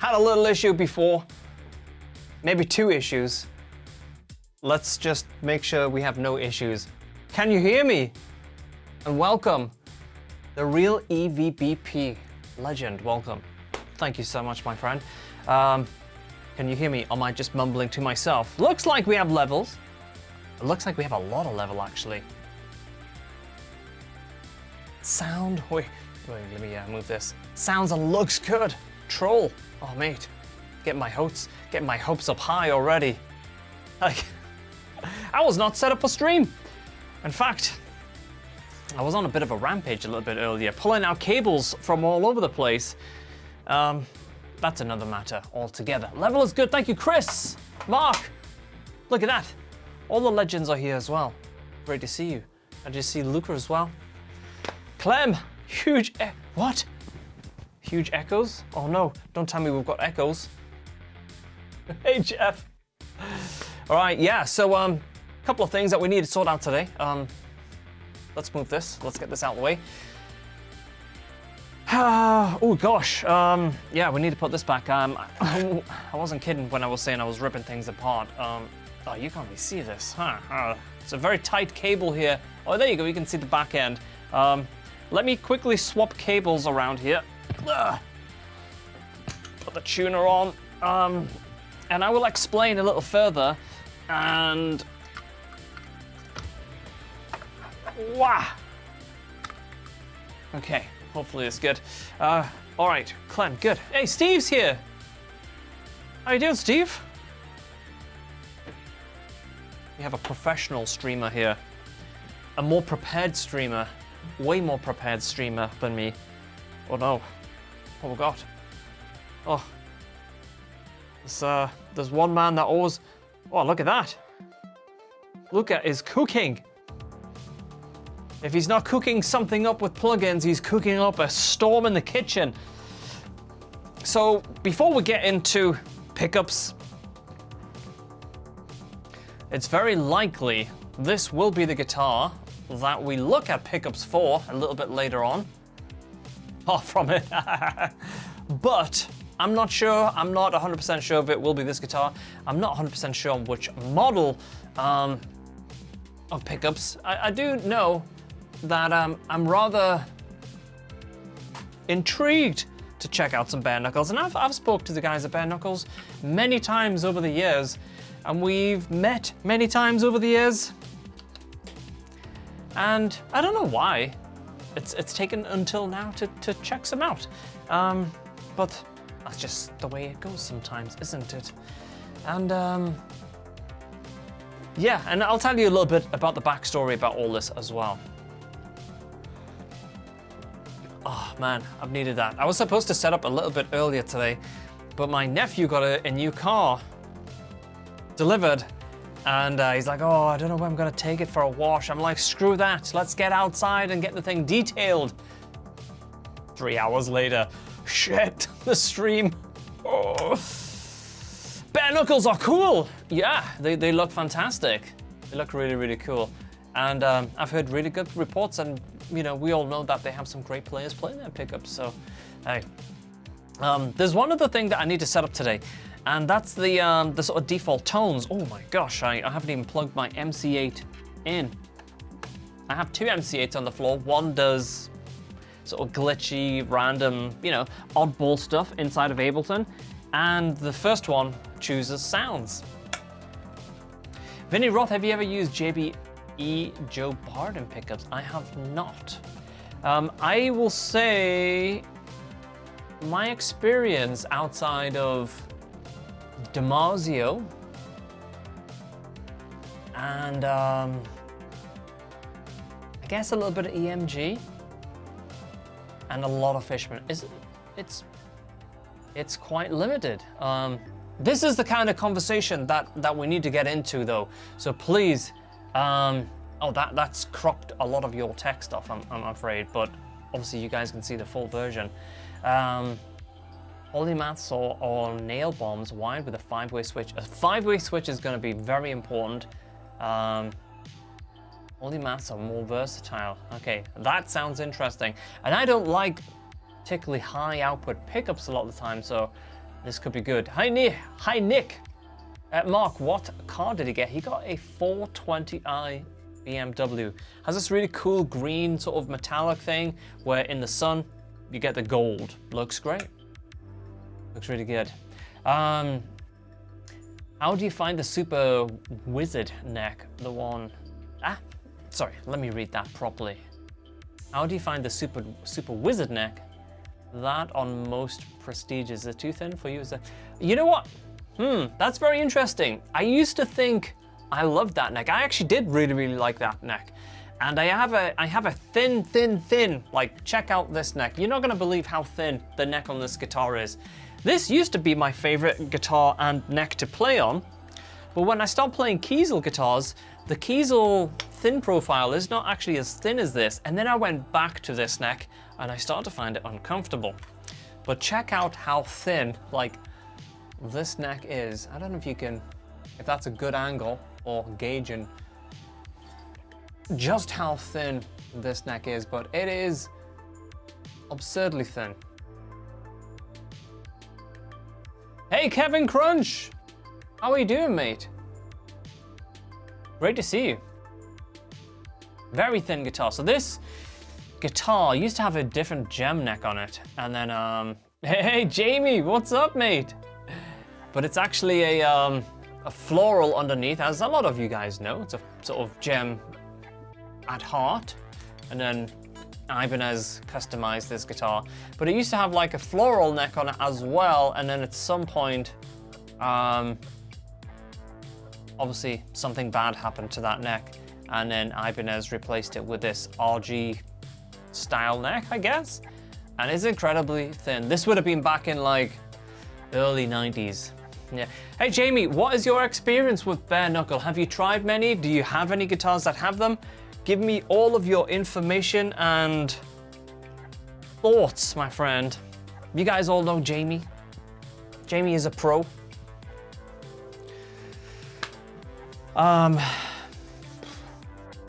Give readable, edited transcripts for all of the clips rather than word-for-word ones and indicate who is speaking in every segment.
Speaker 1: Had a little issue before, maybe 2 issues. Let's just make sure we have no issues. Can you hear me? And welcome, the real EVBP legend, welcome. Thank you so much, my friend. Can you hear me? Or am I just mumbling to myself? Looks like we have levels. It looks like we have a lot of level, actually. Sound, wait, let me move this. Sounds and looks good. Troll, oh mate, getting my hopes up high already. Like, I was not set up for stream. In fact, I was on a bit of a rampage a little bit earlier, pulling out cables from all over the place. That's another matter altogether. Level is good, thank you, Chris, Mark. Look at that. All the legends are here as well. Great to see you. I just see Luca as well. Clem, huge, what? Huge echoes? Oh no, don't tell me we've got echoes. Hey Jeff. All right, yeah, so a couple of things that we need to sort out today. Let's move this, let's get this out of the way. Oh gosh, yeah, we need to put this back. I wasn't kidding when I was saying I was ripping things apart. Oh, you can't really see this, huh? It's a very tight cable here. Oh, there you go, you can see the back end. Let me quickly swap cables around here. Put the tuner on, and I will explain a little further, and wow. Okay, hopefully it's good. All right, Clem, good. Hey, Steve's here. How you doing, Steve? We have a professional streamer here, a more prepared streamer, way more prepared streamer than me. Oh no. Oh god. Oh. There's one man that always... Oh, look at that. Look at his cooking. If he's not cooking something up with plugins, he's cooking up a storm in the kitchen. So, before we get into pickups, it's very likely this will be the guitar that we look at pickups for a little bit later on. Oh, from it. But I'm not sure, I'm not 100% sure if it will be this guitar. I'm not 100% sure on which model of pickups. I do know that I'm rather intrigued to check out some Bare Knuckles, and I've spoke to the guys at Bare Knuckles many times over the years, and we've met many times over the years, and I don't know why it's taken until now to check some out, but that's just the way it goes sometimes, isn't it? And yeah, and I'll tell you a little bit about the backstory about all this as well. Oh man, I've needed that. I was supposed to set up a little bit earlier today, but my nephew got a new car delivered, and he's like, oh, I don't know when I'm gonna take it for a wash. I'm like, screw that, let's get outside and get the thing detailed. 3 hours later, shit, the stream. Oh. Bare Knuckles are cool. Yeah, they look fantastic. They look really, really cool. And I've heard really good reports, and you know, we all know that they have some great players playing their pickups, so hey. There's one other thing that I need to set up today, and that's the sort of default tones. Oh my gosh, I haven't even plugged my MC8 in. I have 2 MC8s on the floor. One does sort of glitchy, random, you know, oddball stuff inside of Ableton, and the first one chooses sounds. Vinny Roth, have you ever used JBE Joe Barden pickups? I have not. I will say my experience outside of Damasio and I guess a little bit of EMG and a lot of Fishman it's quite limited. This is the kind of conversation that we need to get into though, so please, oh, that's cropped a lot of your tech stuff, I'm afraid, but obviously you guys can see the full version. Polymaths or nail bombs wired with a 5-way switch. A 5-way switch is going to be very important. Polymaths are more versatile. Okay, that sounds interesting. And I don't like particularly high output pickups a lot of the time, so This could be good. Hi, Nick. Mark, what car did he get? He got a 420i BMW. Has this really cool green sort of metallic thing where in the sun you get the gold. Looks great. Looks really good. How do you find the Super Wizard neck? The one... sorry, let me read that properly. How do you find the Super Wizard neck? That on most Prestige, is it too thin for you? Is that... You know what? That's very interesting. I used to think I loved that neck. I actually did really like that neck. And I have a thin, like, check out this neck. You're not gonna believe how thin the neck on this guitar is. This used to be my favorite guitar and neck to play on, but when I started playing Kiesel guitars, the Kiesel thin profile is not actually as thin as this, and then I went back to this neck and I started to find it uncomfortable. But check out how thin, like, this neck is. I don't know if that's a good angle or gauging just how thin this neck is, but it is absurdly thin. Hey, Kevin Crunch! How are you doing, mate? Great to see you. Very thin guitar. So this guitar used to have a different gem neck on it. And then, hey, Jamie, what's up, mate? But it's actually a floral underneath, as a lot of you guys know. It's a sort of gem at heart. And then Ibanez customized this guitar, but it used to have like a floral neck on it as well, and then at some point obviously something bad happened to that neck, and then Ibanez replaced it with this RG style neck, I guess, and it's incredibly thin. This would have been back in like early 90s. Yeah. Hey Jamie, what is your experience with bare knuckle? Have you tried many? Do you have any guitars that have them? Give me all of your information and thoughts, my friend. You guys all know Jamie. Jamie is a pro.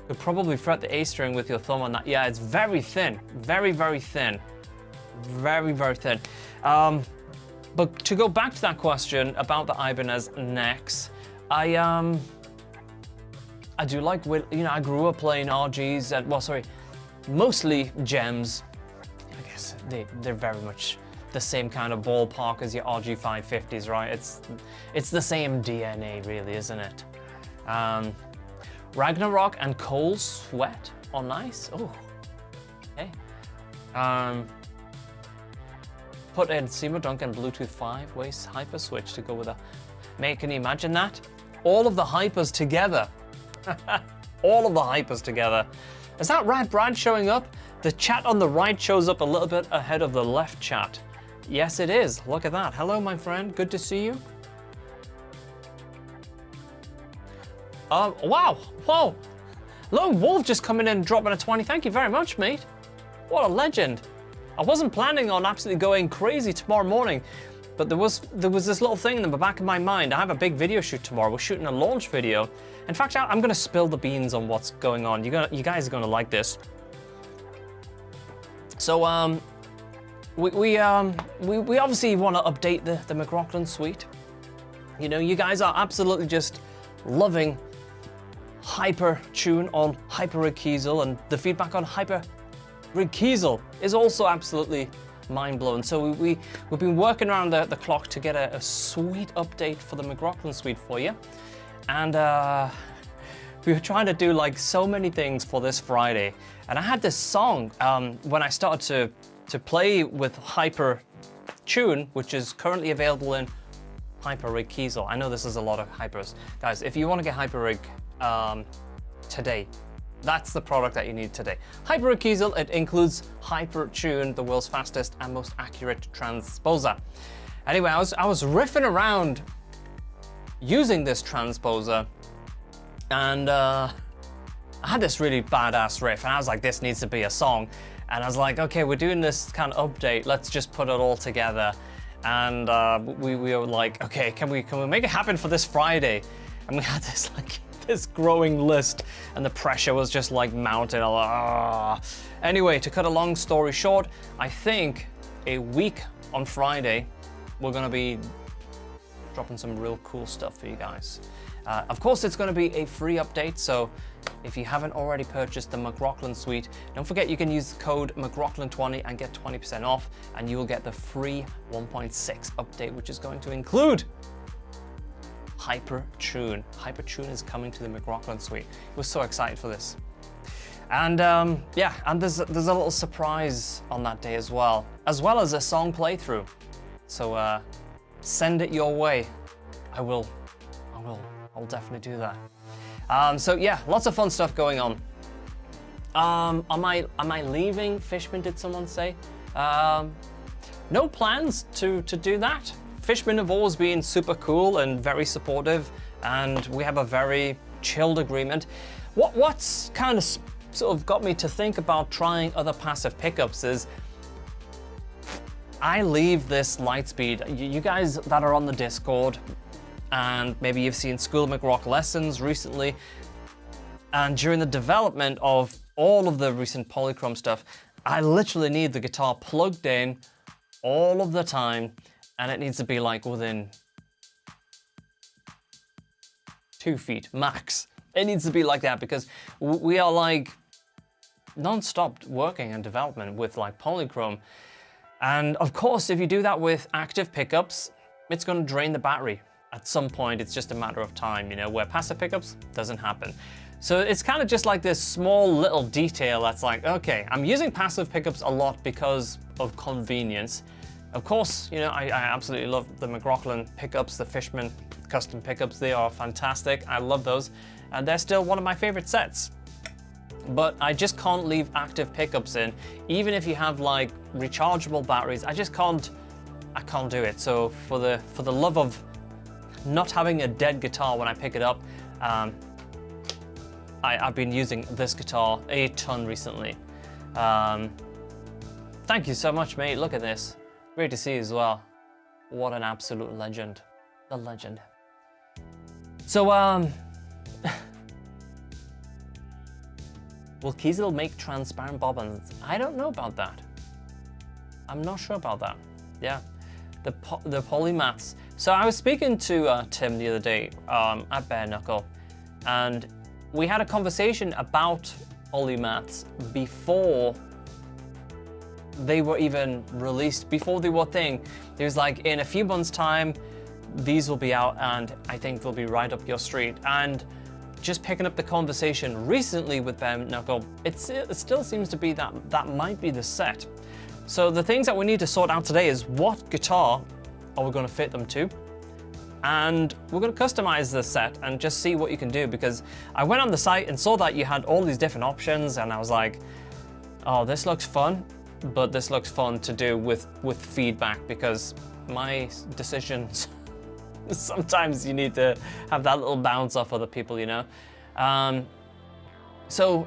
Speaker 1: Could probably fret the A string with your thumb on that. Yeah, it's very thin. Very thin. Very thin. But to go back to that question about the Ibanez necks, I do like, you know, I grew up playing RGs, and, well, sorry, mostly gems. I guess they're very much the same kind of ballpark as your RG 550s, right? It's the same DNA, really, isn't it? Ragnarok and Cold Sweat are nice. Oh, okay. Put in Seymour Duncan Bluetooth 5-way hyper switch to go with that. Mate, can you imagine that? All of the hypers together. All of the hypers together. Is that right, Brad, showing up? The chat on the right shows up a little bit ahead of the left chat. Yes, it is. Look at that. Hello, my friend. Good to see you. Wow. Whoa. Lone Wolf just coming in and dropping a 20. Thank you very much, mate. What a legend. I wasn't planning on absolutely going crazy tomorrow morning, but there was this little thing in the back of my mind. I have a big video shoot tomorrow. We're shooting a launch video. In fact, I'm going to spill the beans on what's going on. You guys are going to like this. So we obviously want to update the McRocklin suite. You know, you guys are absolutely just loving Hyper Tune on HyperRig Kiesel, and the feedback on HyperRig Kiesel is also absolutely mind-blowing. So we've been working around the clock to get a sweet update for the McRocklin suite for you. And we were trying to do like so many things for this Friday. And I had this song when I started to play with Hyper Tune, which is currently available in HyperRig Kiesel. I know this is a lot of hypers. Guys, if you want to get HyperRig today, that's the product that you need today. HyperRig Kiesel, it includes Hyper Tune, the world's fastest and most accurate transposer. Anyway, I was riffing around using this transposer, and I had this really badass riff, and I was like, this needs to be a song. And I was like, okay, we're doing this kind of update, let's just put it all together. And we were like, okay, can we make it happen for this Friday? And we had this like this growing list, and the pressure was just like mounting. Anyway, to cut a long story short, I think a week on Friday, we're gonna be dropping some real cool stuff for you guys. Of course, it's gonna be a free update, so if you haven't already purchased the McRocklin suite, don't forget you can use the code McRocklin20 and get 20% off, and you will get the free 1.6 update, which is going to include HyperTune. HyperTune is coming to the McRocklin suite. We're so excited for this. And yeah, and there's a little surprise on that day as well as a song playthrough. So send it your way. I'll definitely do that. So yeah, lots of fun stuff going on. Am I leaving Fishman, did someone say? No plans to do that. Fishman have always been super cool and very supportive, and we have a very chilled agreement. What's kind of sort of got me to think about trying other passive pickups is I leave this Lightspeed. You guys that are on the Discord, and maybe you've seen School of McRock lessons recently, and during the development of all of the recent polychrome stuff, I literally need the guitar plugged in all of the time, and it needs to be like within 2 feet max. It needs to be like that because we are like non-stop working and development with like polychrome. And of course, if you do that with active pickups, it's going to drain the battery. At some point, it's just a matter of time, you know, where passive pickups doesn't happen. So it's kind of just like this small little detail that's like, okay, I'm using passive pickups a lot because of convenience. Of course, you know, I absolutely love the McRocklin pickups, the Fishman custom pickups. They are fantastic. I love those. And they're still one of my favorite sets. But I just can't leave active pickups in. Even if you have like rechargeable batteries, I can't do it. So for the love of not having a dead guitar when I pick it up, I've been using this guitar a ton recently. Thank you so much, mate. Look at this. Great to see you as well. What an absolute legend. The legend. So, will Kiesel make transparent bobbins? I don't know about that. I'm not sure about that. Yeah, the polymats. So I was speaking to Tim the other day at Bare Knuckle, and we had a conversation about polymats before they were even released, before they were a thing. He was like, in a few months' time, these will be out, and I think they'll be right up your street. And just picking up the conversation recently with Bare Knuckle, it still seems to be that might be the set. So the things that we need to sort out today is what guitar are we going to fit them to, and we're going to customize the set and just see what you can do, because I went on the site and saw that you had all these different options, and I was like, oh, this looks fun, but this looks fun to do with feedback, because my decisions sometimes you need to have that little bounce off other people, you know. So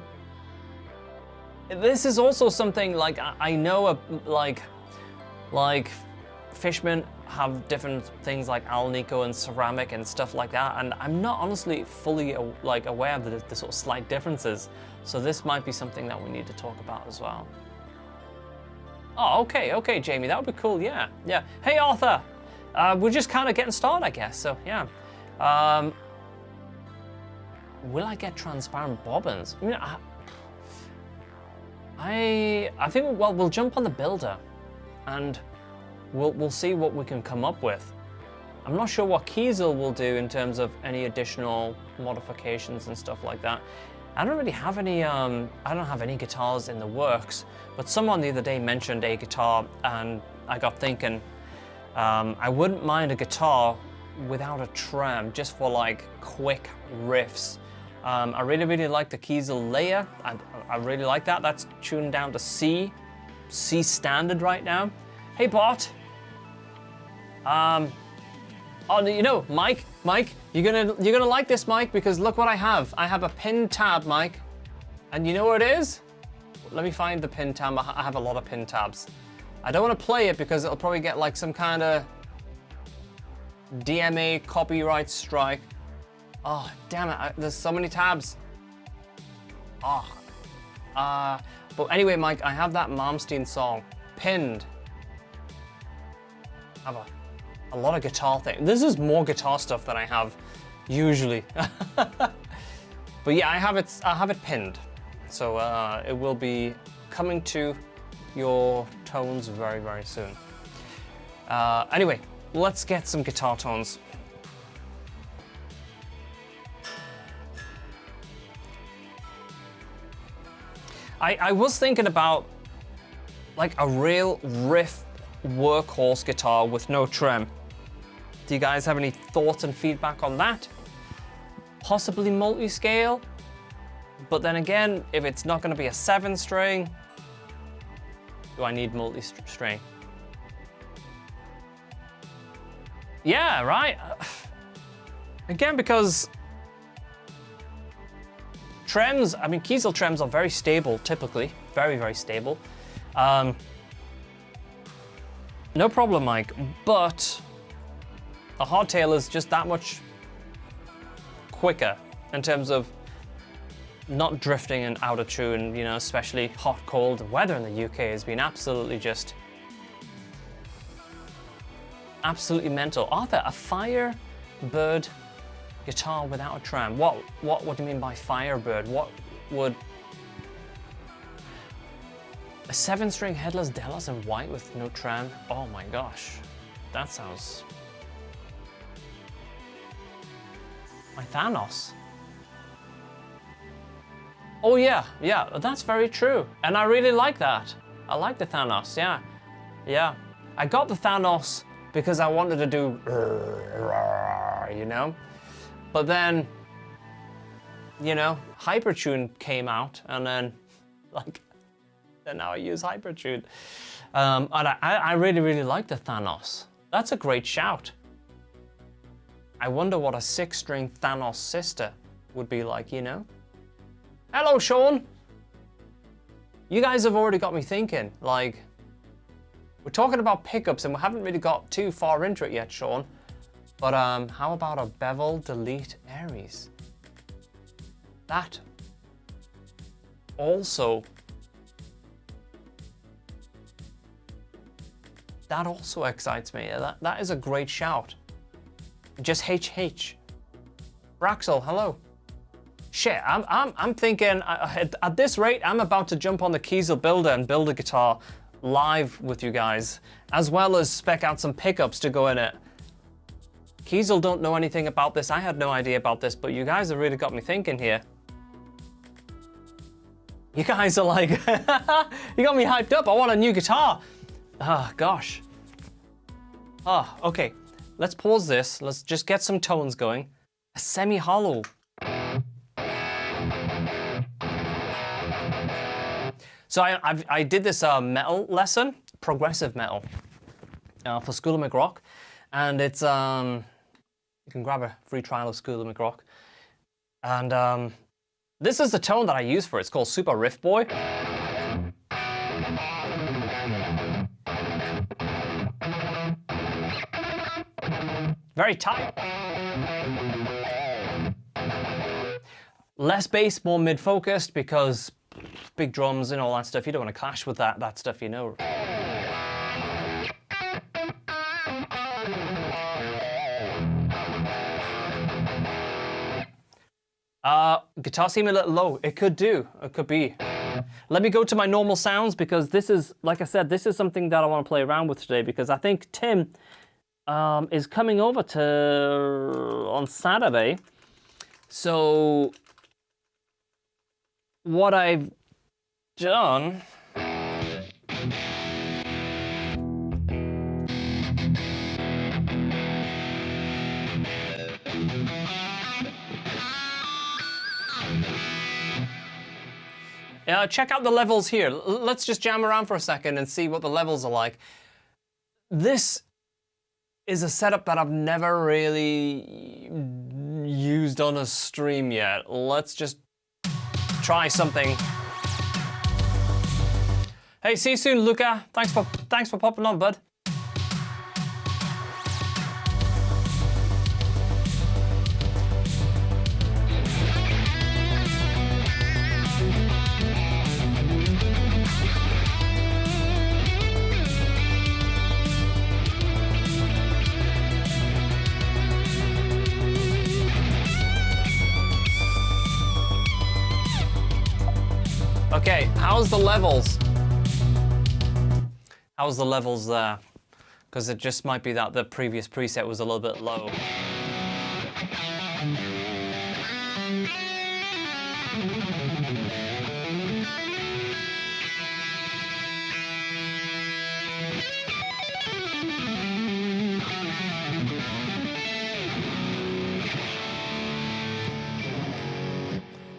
Speaker 1: this is also something like I know like Fishman have different things like Alnico and ceramic and stuff like that, and I'm not honestly fully like aware of the sort of slight differences. So this might be something that we need to talk about as well. Oh, okay, Jamie, that would be cool. Yeah. Hey, Arthur. We're just kind of getting started, I guess. So yeah. Will I get transparent bobbins? I mean, I think we'll jump on the builder, and we'll see what we can come up with. I'm not sure what Kiesel will do in terms of any additional modifications and stuff like that. I don't really have any. I don't have any guitars in the works, but someone the other day mentioned a guitar, and I got thinking. I wouldn't mind a guitar without a trem, just for like quick riffs. I really like the Kiesel Layer. I really like that. That's tuned down to C standard right now. Hey, bot. Oh, you know, Mike, you're gonna like this, Mike, because look what I have. I have a pin tab, Mike, and you know what it is? Let me find the pin tab. I have a lot of pin tabs. I don't want to play it because it'll probably get like some kind of DMA copyright strike. Oh, damn it, there's so many tabs. But anyway, Mike, I have that Malmsteen song pinned. a lot of guitar things. This is more guitar stuff than I have usually. But yeah, I have it pinned. So it will be coming to your tones very, very soon. Anyway, let's get some guitar tones. I was thinking about like a real riff workhorse guitar with no trem. Do you guys have any thoughts and feedback on that? Possibly multi-scale, but then again, if it's not going to be a 7-string, do I need multi-string? Yeah, right. Again, because trems, I mean, Kiesel trems are very stable, typically. Very, very stable. No problem, Mike, but a hardtail is just that much quicker in terms of not drifting and out of tune, you know, especially hot, cold. The weather in the UK has been absolutely mental. Arthur, a Firebird guitar without a trem. What do you mean by Firebird? What would a 7-string headless Delos in white with no trem? Oh my gosh, that sounds. My Thanos. Oh yeah, that's very true. And I really like that. I like the Thanos, yeah. I got the Thanos because I wanted to do, you know? But then, you know, Hypertune came out and then, like, then now I use Hypertune. And I really, really like the Thanos. That's a great shout. I wonder what a 6-string Thanos sister would be like, you know? Hello, Sean. You guys have already got me thinking, like, we're talking about pickups and we haven't really got too far into it yet, Sean. But how about a bevel delete Aries? That also excites me. That is a great shout. Just HH. Braxel, hello. Shit, I'm thinking at this rate, I'm about to jump on the Kiesel builder and build a guitar live with you guys, as well as spec out some pickups to go in it. Kiesel don't know anything about this. I had no idea about this, but you guys have really got me thinking here. You guys are like, you got me hyped up. I want a new guitar. Ah, gosh. Ah, okay. Let's pause this. Let's just get some tones going. A semi-hollow. So I did this metal lesson, progressive metal, for School of McRock, and it's you can grab a free trial of School of McRock, and this is the tone that I use for it. It's called Super Riff Boy. Very tight. Less bass, more mid-focused, because big drums and all that stuff. You don't want to clash with that stuff, you know. Guitar seem a little low. It could do. It could be. Let me go to my normal sounds, because this is, like I said, this is something that I want to play around with today, because I think Tim is coming over on Saturday. So what I've done check out the levels here. Let's just jam around for a second and see what the levels are like. This is a setup that I've never really used on a stream yet. Let's just try something. Hey, see you soon, Luca. Thanks for popping on, bud. Okay, how's the levels? How's the levels there? Because it just might be that the previous preset was a little bit low.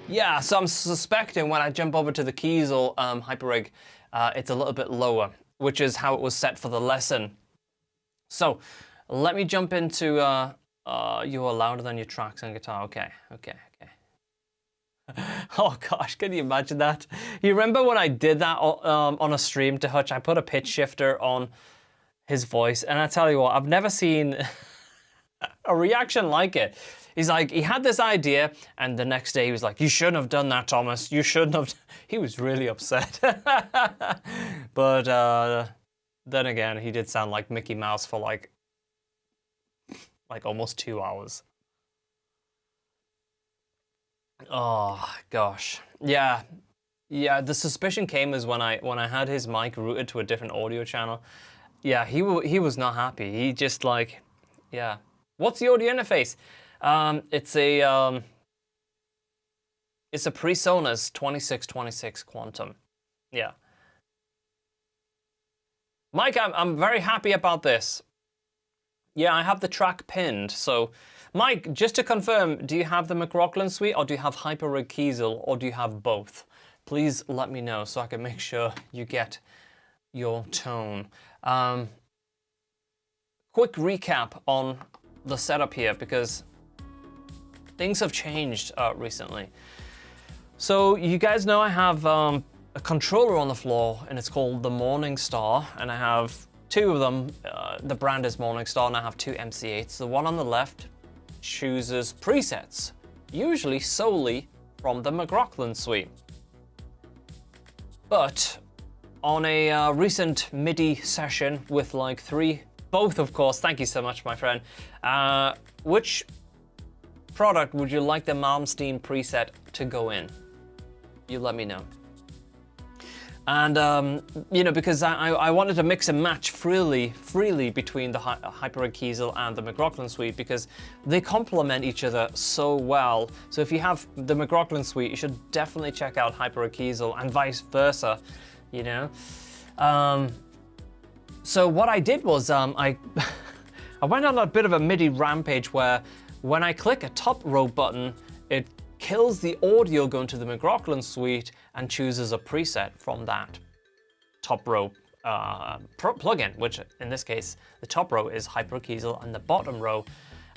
Speaker 1: Yeah, so I'm suspecting when I jump over to the Kiesel HyperRig, it's a little bit lower, which is how it was set for the lesson. So let me jump into you are louder than your tracks on guitar. Okay. Oh gosh, can you imagine that? You remember when I did that on a stream to Hutch? I put a pitch shifter on his voice, and I tell you what, I've never seen a reaction like it. He's like, he had this idea, and the next day he was like, you shouldn't have done that, Thomas. You shouldn't have. He was really upset. But then again, he did sound like Mickey Mouse for like almost 2 hours. Oh gosh, yeah. The suspicion came as when I had his mic routed to a different audio channel. Yeah, he was not happy. He just like, yeah. What's the audio interface? It's a PreSonus 2626 Quantum. Yeah. Mike, I'm very happy about this. Yeah, I have the track pinned. So, Mike, just to confirm, do you have the McRocklin suite, or do you have HyperRig Kiesel, or do you have both? Please let me know so I can make sure you get your tone. Quick recap on the setup here, because things have changed recently. So you guys know I have a controller on the floor, and it's called the Morningstar, and I have two of them. The brand is Morningstar, and I have two MC8s. The one on the left chooses presets, usually solely from the McRocklin suite. But on a recent MIDI session with like both of course, thank you so much, my friend, which product would you like the Malmsteen preset to go in? You let me know. And you know, because I wanted to mix and match freely between the HyperRig Kiesel and the McRocklin suite, because they complement each other so well. So if you have the McRocklin suite, you should definitely check out HyperRig Kiesel, and vice versa, you know. So what I did was I went on a bit of a MIDI rampage where when I click a top row button, it kills the audio going to the McRocklin suite and chooses a preset from that top row plugin, which in this case, the top row is HyperRig Kiesel, and the bottom row,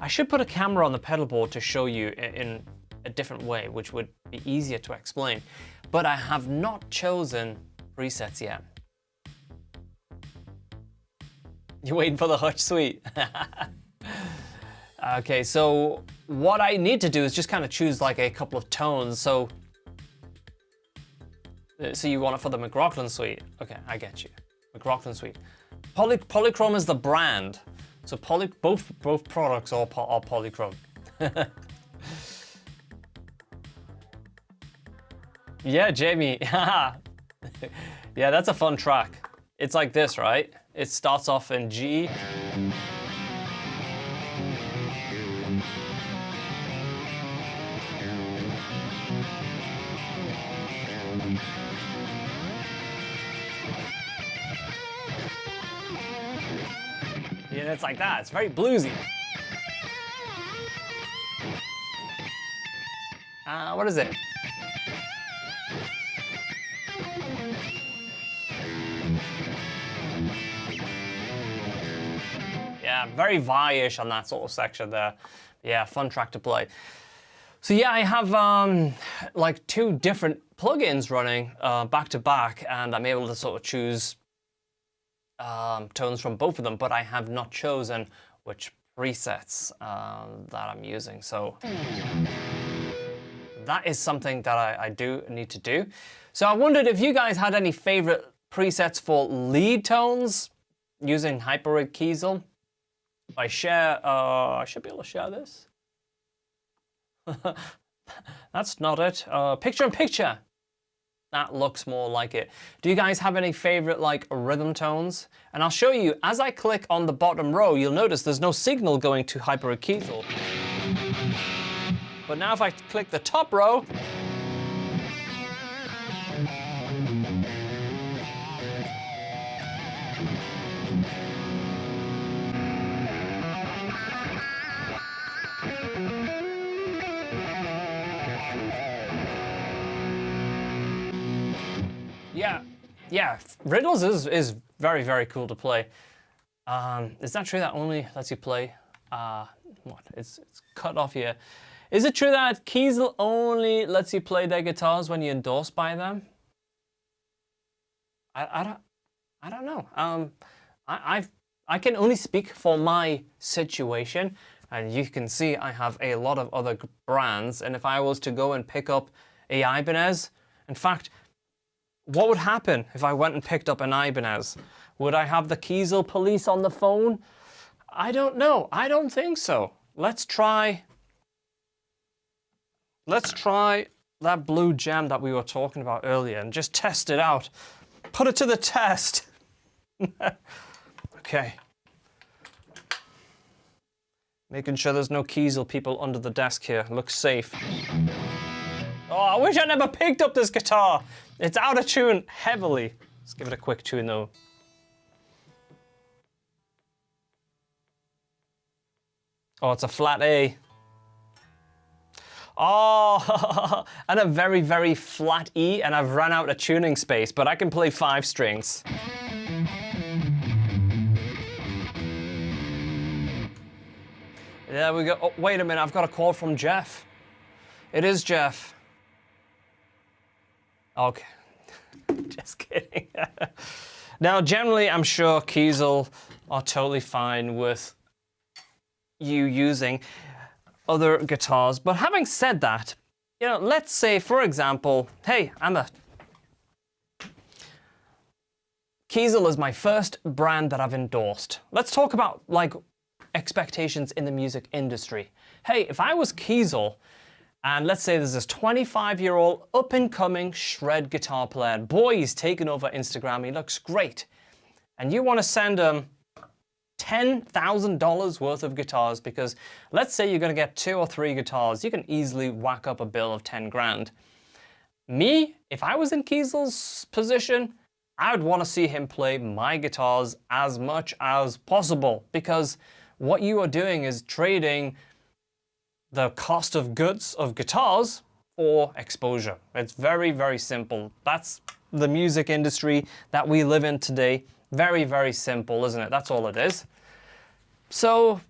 Speaker 1: I should put a camera on the pedal board to show you in a different way, which would be easier to explain. But I have not chosen presets yet. You're waiting for the Hutch suite. Okay, so what I need to do is just kind of choose like a couple of tones. So you want it for the McRocklin suite. Okay, I get you. McRocklin suite. Polychrome is the brand. So both products are Polychrome. Yeah, Jamie. Yeah, that's a fun track. It's like this, right? It starts off in G. Yeah, it's like that. It's very bluesy. What is it? Yeah, very Vi-ish on that sort of section there. Yeah, fun track to play. So yeah, I have like two different plugins running back to back, and I'm able to sort of choose tones from both of them, but I have not chosen which presets that I'm using. So that is something that I do need to do. So I wondered if you guys had any favorite presets for lead tones using HyperRig Kiesel. If I share, I should be able to share this. That's not it. Picture in picture. That looks more like it. Do you guys have any favorite like rhythm tones? And I'll show you, as I click on the bottom row, you'll notice there's no signal going to HyperRig Kiesel. But now if I click the top row, yeah, riddles is very, very cool to play. Is that true that only lets you play? What? It's cut off here. Is it true that Kiesel only lets you play their guitars when you're endorsed by them? I don't know. I can only speak for my situation, and you can see I have a lot of other brands. And if I was to go and pick up a Ibanez, in fact, what would happen if I went and picked up an Ibanez? Would I have the Kiesel police on the phone? I don't know. I don't think so. Let's try that blue gem that we were talking about earlier and just test it out. Put it to the test. Okay. Making sure there's no Kiesel people under the desk here. Looks safe. Oh, I wish I never picked up this guitar. It's out of tune heavily. Let's give it a quick tune though. Oh, it's a flat A. Oh, and a very, very flat E, and I've run out of tuning space, but I can play 5 strings. There we go. Oh, wait a minute, I've got a call from Jeff. It is Jeff. Okay, just kidding. Now, generally, I'm sure Kiesel are totally fine with you using other guitars. But having said that, you know, let's say, for example, hey, Kiesel is my first brand that I've endorsed. Let's talk about, like, expectations in the music industry. Hey, if I was Kiesel, and let's say there's this 25-year-old up-and-coming shred guitar player. Boy, he's taken over Instagram. He looks great. And you want to send him $10,000 worth of guitars because let's say you're going to get 2 or 3 guitars. You can easily whack up a bill of 10 grand. Me, if I was in Kiesel's position, I would want to see him play my guitars as much as possible because what you are doing is trading the cost of goods of guitars for exposure. It's very, very simple. That's the music industry that we live in today. Very, very simple, isn't it? That's all it is. So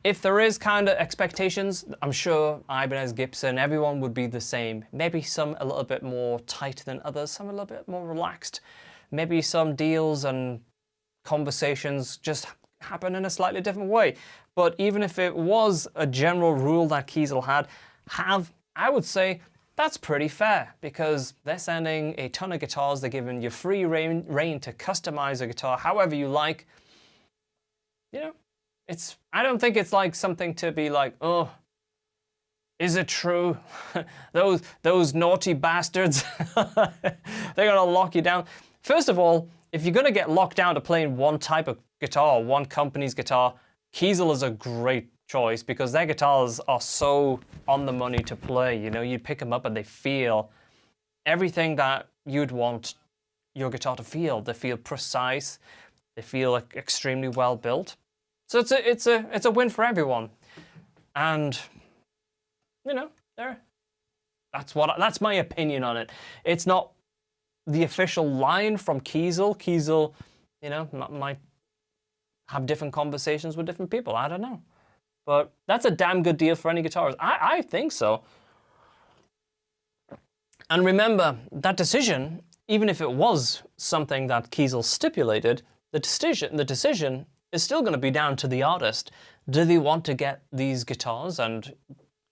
Speaker 1: if there is kind of expectations, I'm sure Ibanez, Gibson, everyone would be the same. Maybe some a little bit more tight than others, some a little bit more relaxed. Maybe some deals and conversations just happen in a slightly different way. But even if it was a general rule that Kiesel have, I would say that's pretty fair because they're sending a ton of guitars. They're giving you free reign to customize a guitar however you like. You know, I don't think it's like something to be like, oh, is it true? those naughty bastards, they're gonna lock you down. First of all, if you're gonna get locked down to playing one type of guitar, one company's guitar, Kiesel is a great choice because their guitars are so on the money to play. You know, you pick them up and they feel everything that you'd want your guitar to feel. They feel precise. They feel like extremely well built. So it's a win for everyone. And you know, that's my opinion on it. It's not the official line from Kiesel. Kiesel, you know, might have different conversations with different people. I don't know. But that's a damn good deal for any guitarist. I think so. And remember, that decision, even if it was something that Kiesel stipulated, the decision is still going to be down to the artist. Do they want to get these guitars and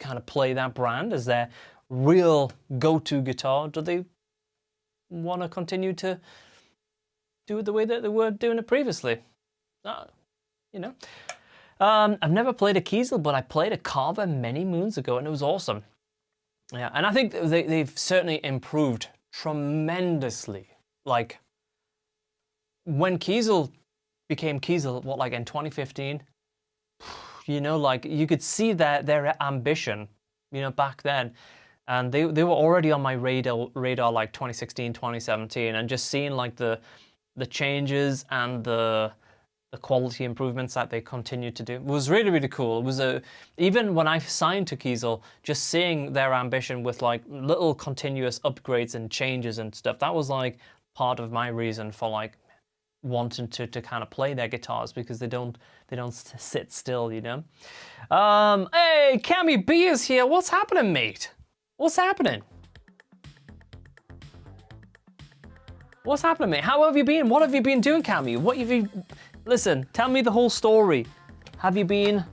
Speaker 1: kind of play that brand as their real go-to guitar? Do they want to continue to do it the way that they were doing it previously? You know, I've never played a Kiesel, but I played a Carver many moons ago, and it was awesome. Yeah, and I think they've certainly improved tremendously. Like, when Kiesel became Kiesel, what, like in 2015? You know, like, you could see their ambition, you know, back then. And they were already on my radar like 2016, 2017, and just seeing like the changes and the quality improvements that they continued to do. It was really, really cool. It was even when I signed to Kiesel, just seeing their ambition with like little continuous upgrades and changes and stuff, that was like part of my reason for like wanting to kind of play their guitars, because they don't sit still, you know. Hey, Cammy B is here. What's happening, mate? What's happening? What's happening, mate? How have you been? What have you been doing, Cammy? What have you... Listen, tell me the whole story. Have you been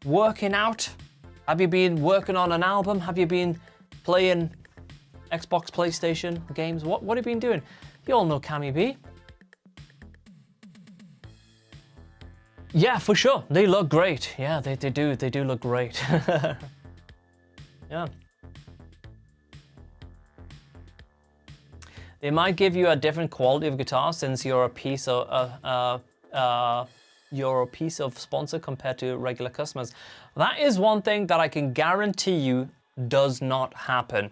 Speaker 1: working out? Have you been working on an album? Have you been playing Xbox, PlayStation games? What have you been doing? You all know Cammy B. Yeah, for sure. They look great. Yeah, they do. They do look great. Yeah. They might give you a different quality of guitar since you're a piece of sponsor compared to regular customers. That is one thing that I can guarantee you does not happen.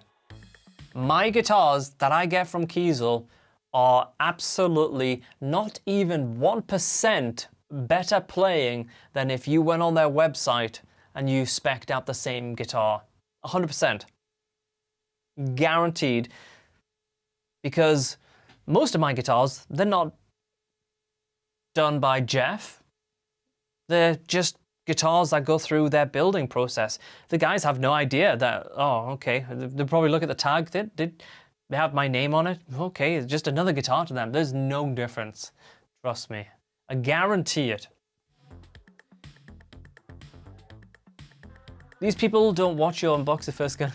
Speaker 1: My guitars that I get from Kiesel are absolutely not even 1% better playing than if you went on their website and you spec'd out the same guitar. 100%. Guaranteed. Because most of my guitars, they're not done by Jeff. They're just guitars that go through their building process. The guys have no idea that, oh, okay, they probably look at the tag, they have my name on it. Okay, it's just another guitar to them. There's no difference. Trust me. I guarantee it. These people don't watch you unbox the first gun.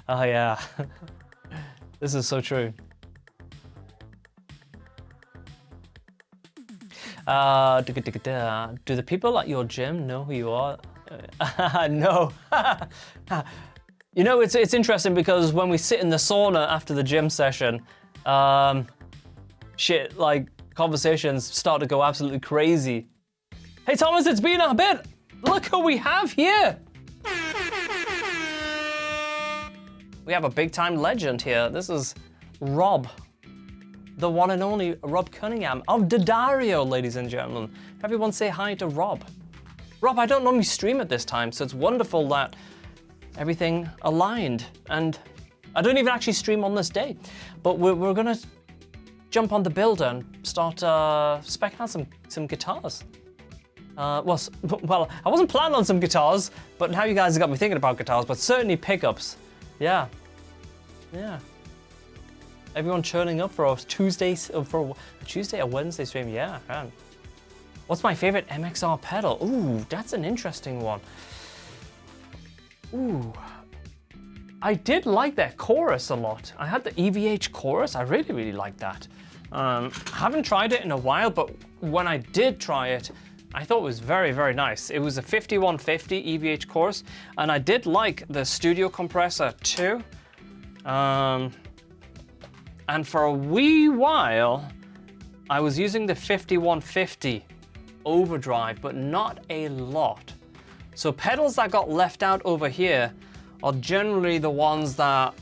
Speaker 1: Oh yeah. This is so true. Do the people at your gym know who you are? No. You know, it's interesting because when we sit in the sauna after the gym session, shit, like, conversations start to go absolutely crazy. Hey Thomas, it's been a bit. Look who we have here. We have a big time legend here. This is Rob. The one and only Rob Cunningham of Daddario, ladies and gentlemen. Everyone say hi to Rob. Rob, I don't normally stream at this time, so it's wonderful that everything aligned. And I don't even actually stream on this day, but we're gonna jump on the builder and start spec'ing out some guitars. Well, I wasn't planning on some guitars, but now you guys have got me thinking about guitars, but certainly pickups. Yeah. Yeah. Everyone churning up for a Tuesday or Wednesday stream. Yeah, man. What's my favorite MXR pedal? Ooh, that's an interesting one. Ooh. I did like that chorus a lot. I had the EVH chorus. I really, really liked that. I haven't tried it in a while, but when I did try it, I thought it was very, very nice. It was a 5150 EVH chorus, and I did like the studio compressor too. And for a wee while, I was using the 5150 overdrive, but not a lot. So pedals that got left out over here are generally the ones that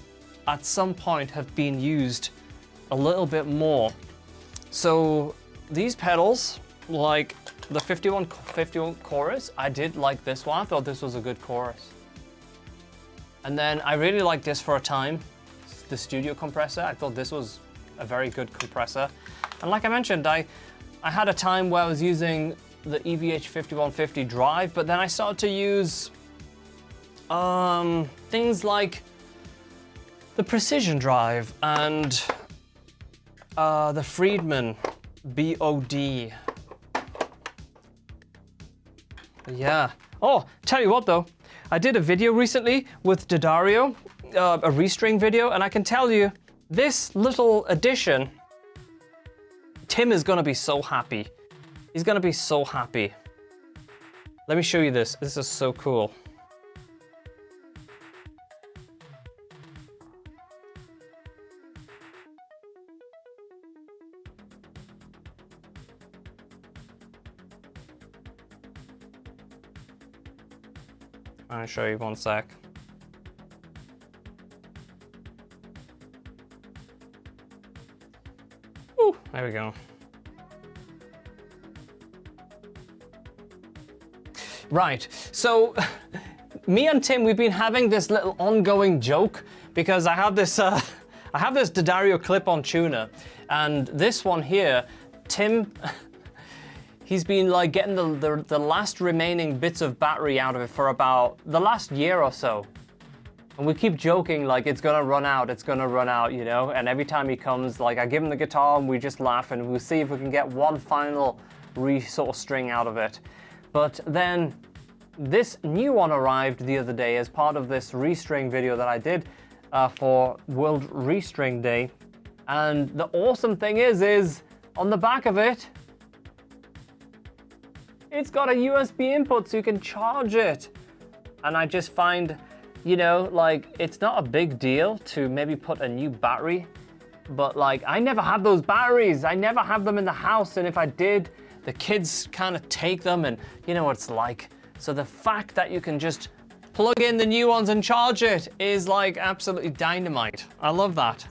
Speaker 1: at some point have been used a little bit more. So these pedals, like the 51 chorus, I did like this one. I thought this was a good chorus. And then I really liked this for a time. The studio compressor, I thought this was a very good compressor. And like I mentioned, I had a time where I was using the EVH 5150 drive, but then I started to use things like the Precision drive and the Friedman BOD. Yeah. Oh, tell you what though, I did a video recently with Daddario, a restring video, and I can tell you, this little addition, Tim is gonna be so happy. He's gonna be so happy. Let me show you this. This is so cool. I'll show you one sec. Ooh, there we go. Right, so me and Tim, we've been having this little ongoing joke because I have this D'Addario clip-on tuner, and this one here, Tim, he's been like getting the last remaining bits of battery out of it for about the last year or so. And we keep joking like it's gonna run out, you know? And every time he comes, like I give him the guitar and we just laugh and we'll see if we can get one final sort of string out of it. But then this new one arrived the other day as part of this restring video that I did for World Restring Day. And the awesome thing is on the back of it, it's got a USB input so you can charge it. And I just find, you know, like it's not a big deal to maybe put a new battery, but like I never have those batteries. I never have them in the house, and if I did, the kids kind of take them, and you know what it's like. So the fact that you can just plug in the new ones and charge it is like absolutely dynamite. I love that.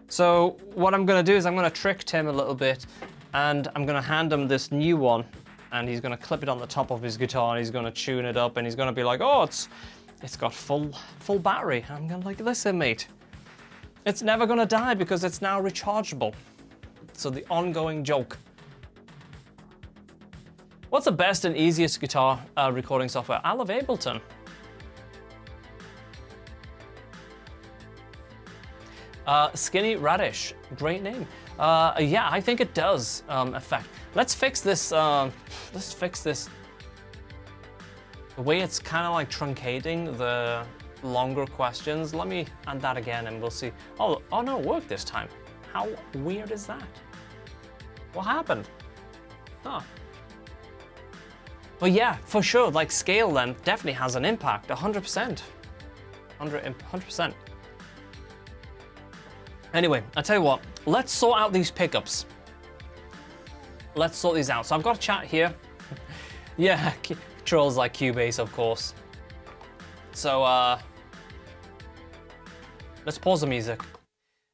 Speaker 1: So what I'm gonna do is I'm gonna trick Tim a little bit, and I'm gonna hand him this new one, and he's gonna clip it on the top of his guitar, and he's gonna tune it up, and he's gonna be like, oh, it's got full battery. And I'm gonna like, listen, mate, it's never gonna die because it's now rechargeable. So the ongoing joke. What's the best and easiest guitar recording software? I love Ableton. Skinny Radish, great name. Yeah, I think it does affect. Let's fix this. Let's fix this. The way it's kind of like truncating the longer questions. Let me add that again, and we'll see. Oh no, it worked this time. How weird is that? What happened? Huh. But yeah, for sure, like scale then definitely has an impact, 100%. 100%. Anyway, I tell you what, let's sort out these pickups. Let's sort these out. So I've got a chat here. Yeah, controls like Cubase, of course. So let's pause the music.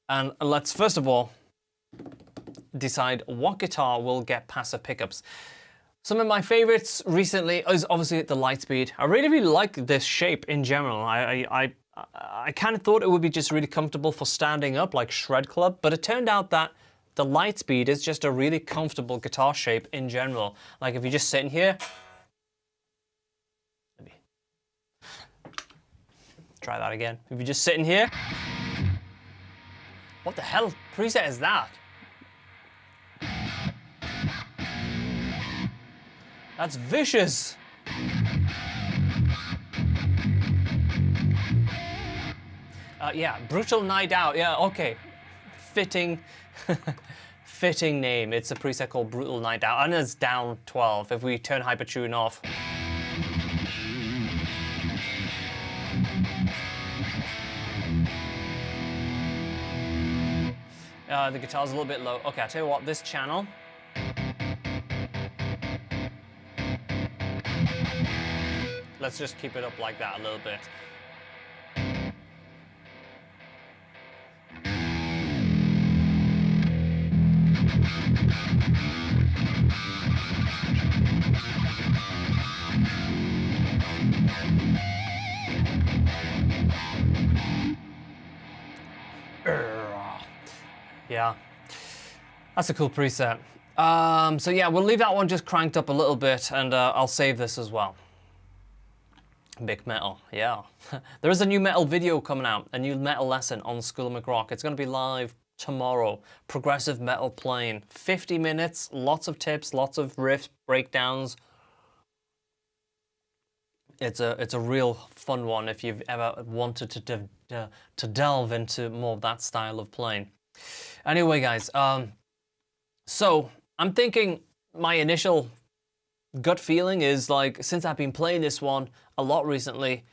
Speaker 1: And let's first of all decide what guitar will get passive pickups. Some of my favorites recently is obviously the Lightspeed. I really like this shape in general. I kind of thought it would be just really comfortable for standing up like Shred Club, but it turned out that the Lightspeed is just a really comfortable guitar shape in general. Like if you're just sitting here, maybe try that again. If you're just sitting here, what the hell preset is that? That's vicious. Yeah, Brutal Night Out. Yeah, okay. Fitting, fitting name. It's a preset called Brutal Night Out, and it's down 12 if we turn Hypertune off. The guitar's a little bit low. Okay, I'll tell you what, this channel. Let's just keep it up like that a little bit. Yeah, that's a cool preset. So yeah, we'll leave that one just cranked up a little bit, and I'll save this as well. Big metal, yeah. There is a new metal video coming out, a new metal lesson on School of McRock. It's going to be live tomorrow. Progressive metal playing, 50 minutes, lots of tips, lots of riffs, breakdowns. It's a real fun one if you've ever wanted to delve into more of that style of playing. Anyway, guys, so I'm thinking my initial gut feeling is like, since I've been playing this one a lot recently,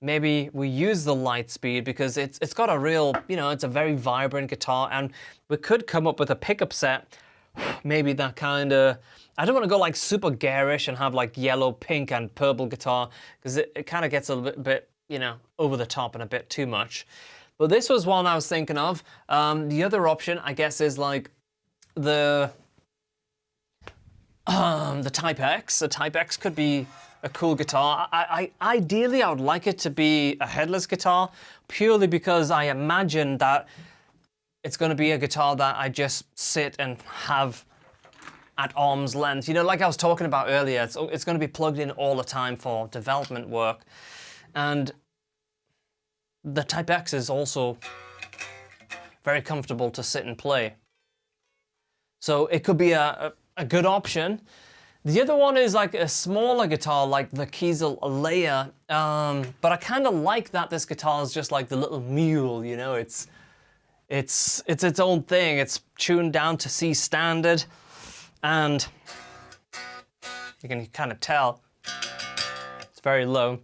Speaker 1: maybe we use the Lightspeed because it's got a real, you know, it's a very vibrant guitar, and we could come up with a pickup set maybe that kind of, I don't want to go like super garish and have like yellow, pink, and purple guitar, because it kind of gets a bit, you know, over the top and a bit too much. But this was one I was thinking of. The other option, I guess, is like the Type X. The Type X could be a cool guitar. Ideally, I would like it to be a headless guitar, purely because I imagine that it's going to be a guitar that I just sit and have at arm's length. You know, like I was talking about earlier, it's going to be plugged in all the time for development work. And the Type X is also very comfortable to sit and play. So it could be a good option. The other one is like a smaller guitar, like the Kiesel Layer. But I kind of like that this guitar is just like the little mule, you know, it's its own thing. It's tuned down to C standard, and you can kind of tell it's very low.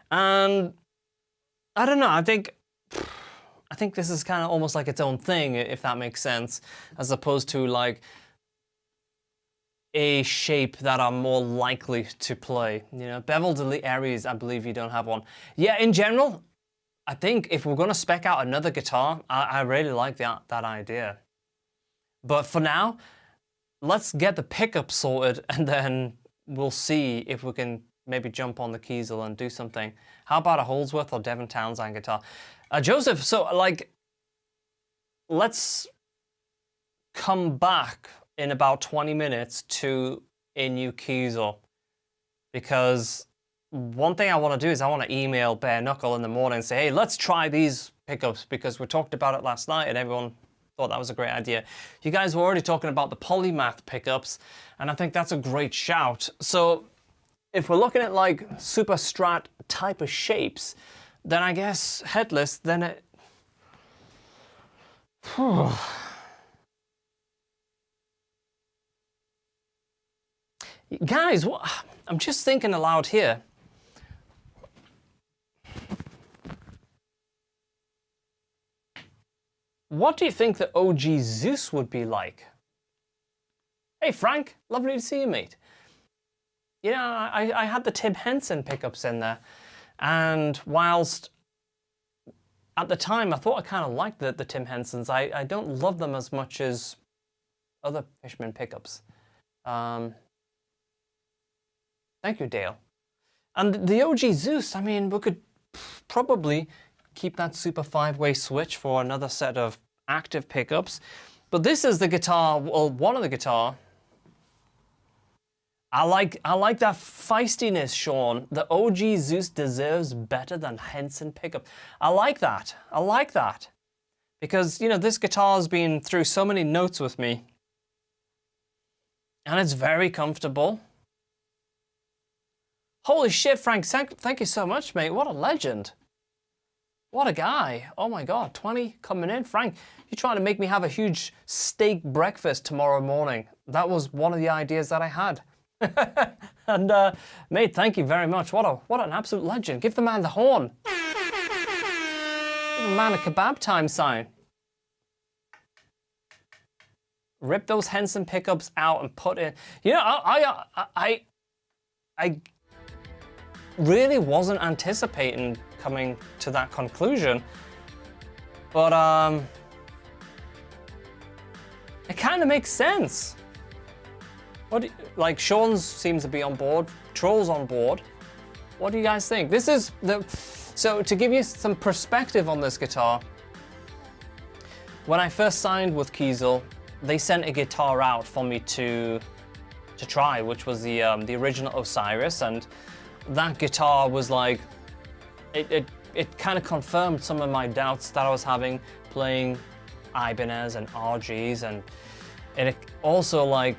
Speaker 1: And I don't know, I think this is kind of almost like its own thing, if that makes sense, as opposed to like a shape that are more likely to play. You know, beveled elite Aries, I believe you don't have one. Yeah, in general, I think if we're going to spec out another guitar, I really like that idea. But for now, let's get the pickup sorted, and then we'll see if we can maybe jump on the Kiesel and do something. How about a Holdsworth or Devon Townsend guitar? Joseph, so like, let's come back in about 20 minutes to a new Kiesel, because one thing I want to do is I want to email Bare Knuckle in the morning and say, hey, let's try these pickups, because we talked about it last night and everyone thought that was a great idea. You guys were already talking about the polymath pickups, and I think that's a great shout. So if we're looking at like super strat type of shapes, then I guess headless, then it... Guys, I'm just thinking aloud here. What do you think the OG Zeus would be like? Hey Frank, lovely to see you, mate. You know, I had the Tim Henson pickups in there, and whilst at the time I thought I kind of liked the Tim Hensons, I don't love them as much as other Fishman pickups. Thank you, Dale. And the OG Zeus, I mean, we could probably keep that super 5-way switch for another set of active pickups. But this is the guitar, well, one of the guitar. I like that feistiness, Sean. The OG Zeus deserves better than Henson pickup. I like that. I like that. Because, you know, this guitar's been through so many notes with me. And it's very comfortable. Holy shit, Frank, thank you so much, mate. What a legend. What a guy. Oh my God, 20 coming in. Frank, you're trying to make me have a huge steak breakfast tomorrow morning. That was one of the ideas that I had. And mate, thank you very much. What an absolute legend. Give the man the horn. Give the man a kebab time sign. Rip those Henson pickups out and put in. You know, I really wasn't anticipating coming to that conclusion, but it kind of makes sense. What do you, like, Sean seems to be on board, Troll's on board. What do you guys think? This is the, so to give you some perspective on this guitar, when I first signed with Kiesel, they sent a guitar out for me to try, which was the original Osiris, and that guitar was like, it kind of confirmed some of my doubts that I was having playing Ibanez and RGs, and it also like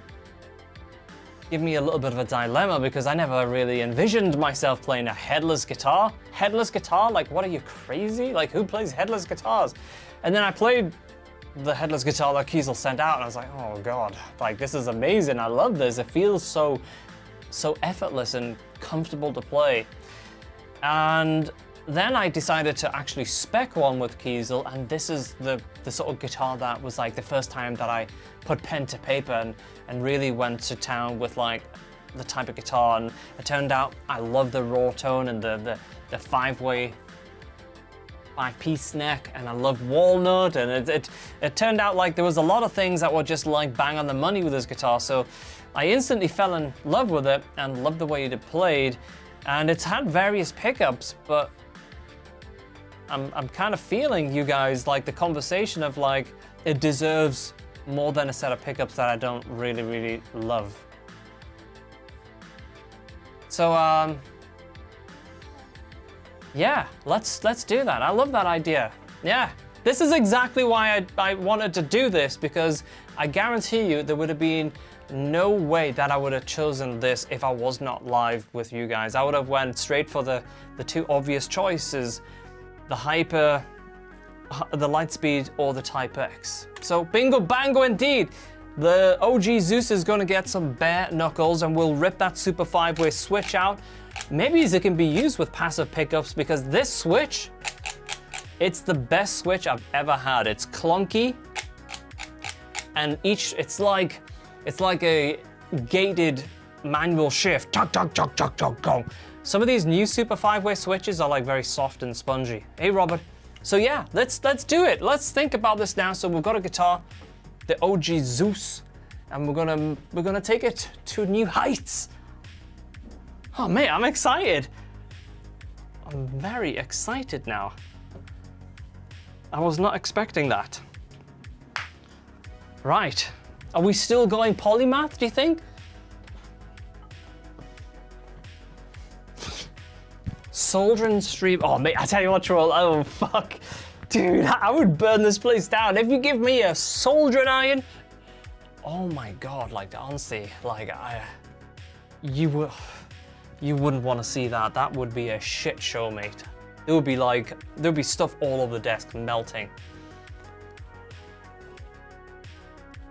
Speaker 1: give me a little bit of a dilemma, because I never really envisioned myself playing a headless guitar. Headless guitar? Like, what are you, crazy? Like, who plays headless guitars? And then I played the headless guitar that Kiesel sent out, and I was like, oh God, like, this is amazing. I love this. It feels so effortless and comfortable to play. And then I decided to actually spec one with Kiesel, and this is the sort of guitar that was like the first time that I put pen to paper and really went to town with like the type of guitar. And it turned out I love the raw tone and the 5-piece neck, and I love walnut, and it turned out like there was a lot of things that were just like bang on the money with this guitar. So I instantly fell in love with it and loved the way it played. And it's had various pickups, but I'm kind of feeling, you guys, like the conversation of like it deserves more than a set of pickups that I don't really love. So yeah, let's do that. I love that idea. Yeah, this is exactly why I wanted to do this, because I guarantee you there would have been no way that I would have chosen this if I was not live with you guys. I would have went straight for the two obvious choices, the Lightspeed or the Type X. So bingo bango indeed. The OG Zeus is going to get some bare knuckles, and we'll rip that Super 5-way switch out. Maybe it can be used with passive pickups, because this switch, it's the best switch I've ever had. It's clunky, and it's like a gated manual shift. Chug, chug, chug, chug, chug, chug. Some of these new Super 5-way switches are like very soft and spongy. Hey, Robert. So yeah, let's do it. Let's think about this now. So we've got a guitar, the OG Zeus, and we're gonna take it to new heights. Oh man, I'm excited. I'm very excited now. I was not expecting that. Right. Are we still going polymath, do you think? Soldering stream. Oh, mate, I tell you what, Troll. Oh, fuck. Dude, I would burn this place down. If you give me a soldering iron. Oh my God, like, honestly, like, you wouldn't want to see that. That would be a shit show, mate. It would be like, there'd be stuff all over the desk melting.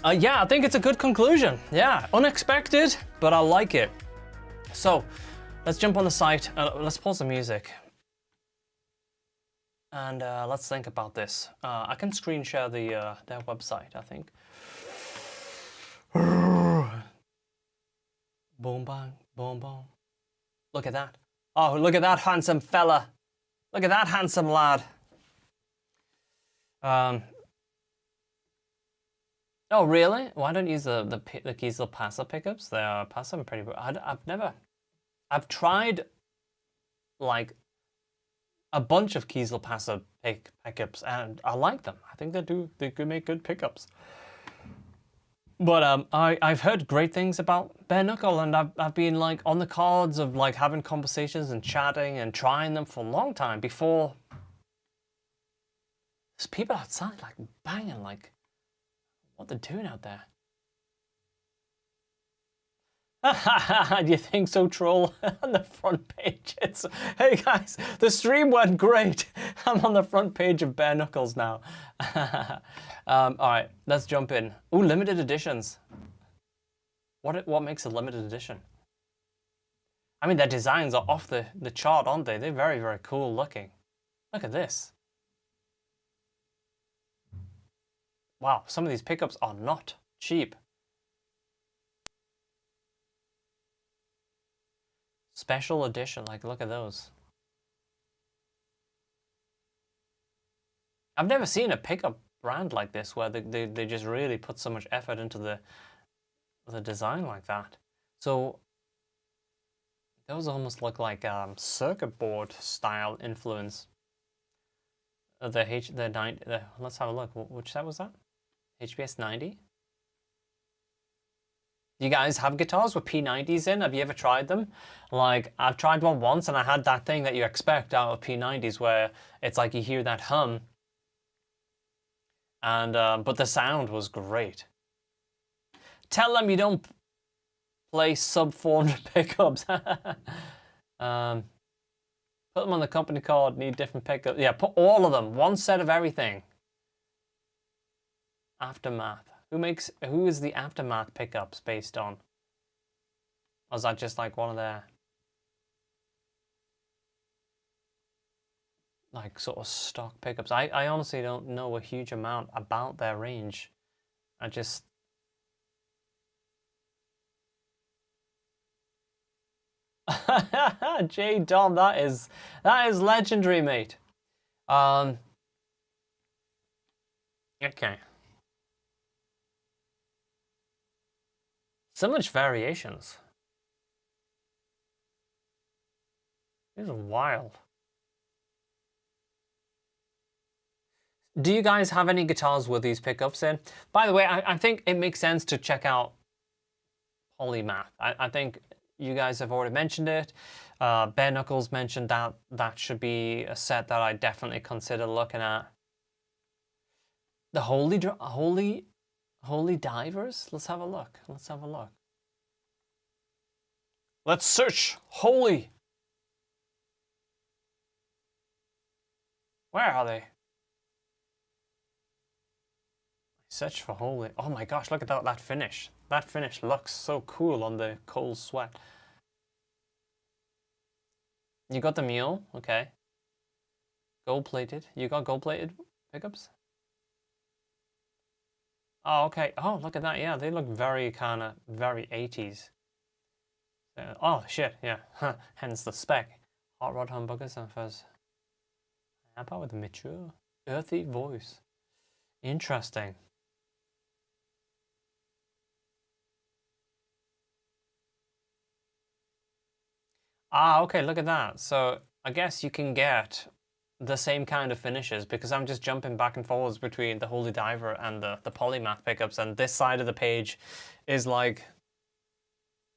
Speaker 1: Yeah, I think it's a good conclusion. Yeah, unexpected, but I like it. So, let's jump on the site. Let's pause the music. And let's think about this. I can screen share their website, I think. Boom, bang, boom, boom. Look at that. Oh, look at that handsome fella. Look at that handsome lad. Oh, really? Why don't you use the Kiesel passive pickups? They are passive and pretty good. I've tried like a bunch of Kiesel passive pickups, and I like them. I think they could make good pickups. But I've heard great things about bare knuckle, and I've been like on the cards of like having conversations and chatting and trying them for a long time before there's people outside like banging, like what they're doing out there. Do you think so, Troll? On the front page, hey guys, the stream went great. I'm on the front page of bare knuckles now. All right, let's jump in. Ooh, limited editions. What makes a limited edition? I mean, their designs are off the chart, aren't they? They're very, very cool looking. Look at this. Wow, some of these pickups are not cheap. Special edition, like look at those. I've never seen a pickup brand like this where they just really put so much effort into the design like that. So those almost look like circuit board style influence. Let's have a look. Which set was that? HPS 90? Do you guys have guitars with P90s in? Have you ever tried them? Like, I've tried one once and I had that thing that you expect out of P90s where it's like you hear that hum. And, but the sound was great. Tell them you don't play sub 400 pickups. Put them on the company card, need different pickups. Yeah, put all of them, one set of everything. Aftermath. Who is the Aftermath pickups based on? Or is that just like one of their... like sort of stock pickups. I honestly don't know a huge amount about their range. I just J Dom, that is legendary, mate. Okay. So much variations. These are wild. Do you guys have any guitars with these pickups in? By the way, I think it makes sense to check out Polymath. I think you guys have already mentioned it. Bare Knuckles mentioned that that should be a set that I definitely consider looking at. The Holy Divers? Let's have a look. Let's have a look. Let's search Holy. Where are they? Search for Holy. Oh my gosh, look at that finish. That finish looks so cool on the Cold Sweat. You got the mule, okay. Gold plated. You got gold plated pickups? Oh, okay. Oh, look at that. Yeah, they look very kind of very 80s. Oh shit, yeah. Hence the spec. Hot rod humbuckers and fuzz. How about with a mature, earthy voice? Interesting. Ah, okay, look at that. So I guess you can get the same kind of finishes because I'm just jumping back and forwards between the Holy Diver and the Polymath pickups, and this side of the page is like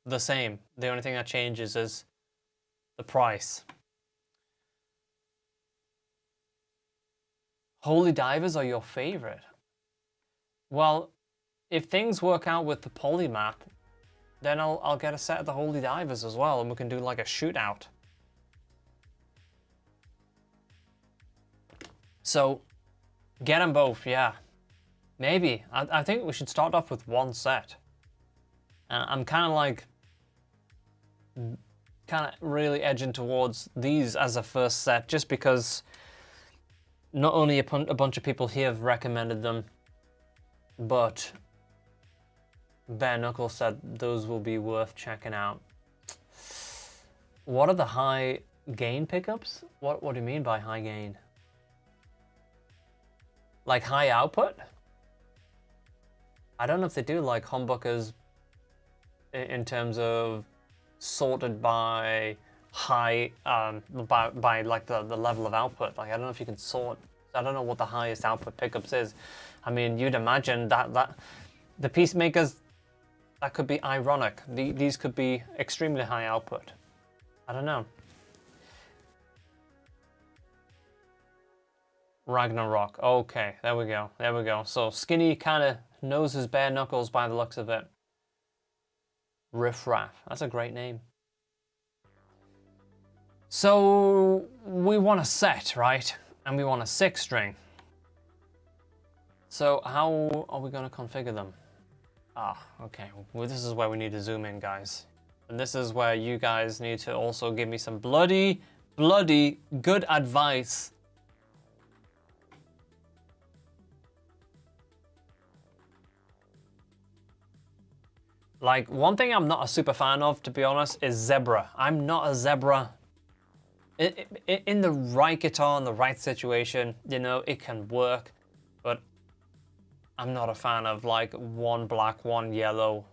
Speaker 1: the same. The only thing that changes is the price. Holy Divers are your favorite? Well, if things work out with the Polymath, then I'll get a set of the Holy Divers as well, and we can do like a shootout. So, get them both, yeah. Maybe. I think we should start off with one set. And I'm kind of like, really edging towards these as a first set, just because not only a bunch of people here have recommended them, but Bare Knuckle said those will be worth checking out. What are the high gain pickups? What do you mean by high gain? Like high output? I don't know if they do like humbuckers in terms of sorted by high, by like the level of output. Like I don't know if you can sort. I don't know what the highest output pickups is. I mean, you'd imagine that the Peacemakers, that could be ironic. These could be extremely high output. I don't know. Ragnarok. Okay, there we go. There we go. So Skinny kind of knows his Bare Knuckles by the looks of it. Riff Raff. That's a great name. So we want a set, right? And we want a 6-string. So how are we going to configure them? Ah, okay. Well, this is where we need to zoom in, guys. And this is where you guys need to also give me some bloody good advice. Like, one thing I'm not a super fan of, to be honest, is Zebra. I'm not a Zebra. In the right guitar, in the right situation, you know, it can work. But I'm not a fan of like one black, one yellow.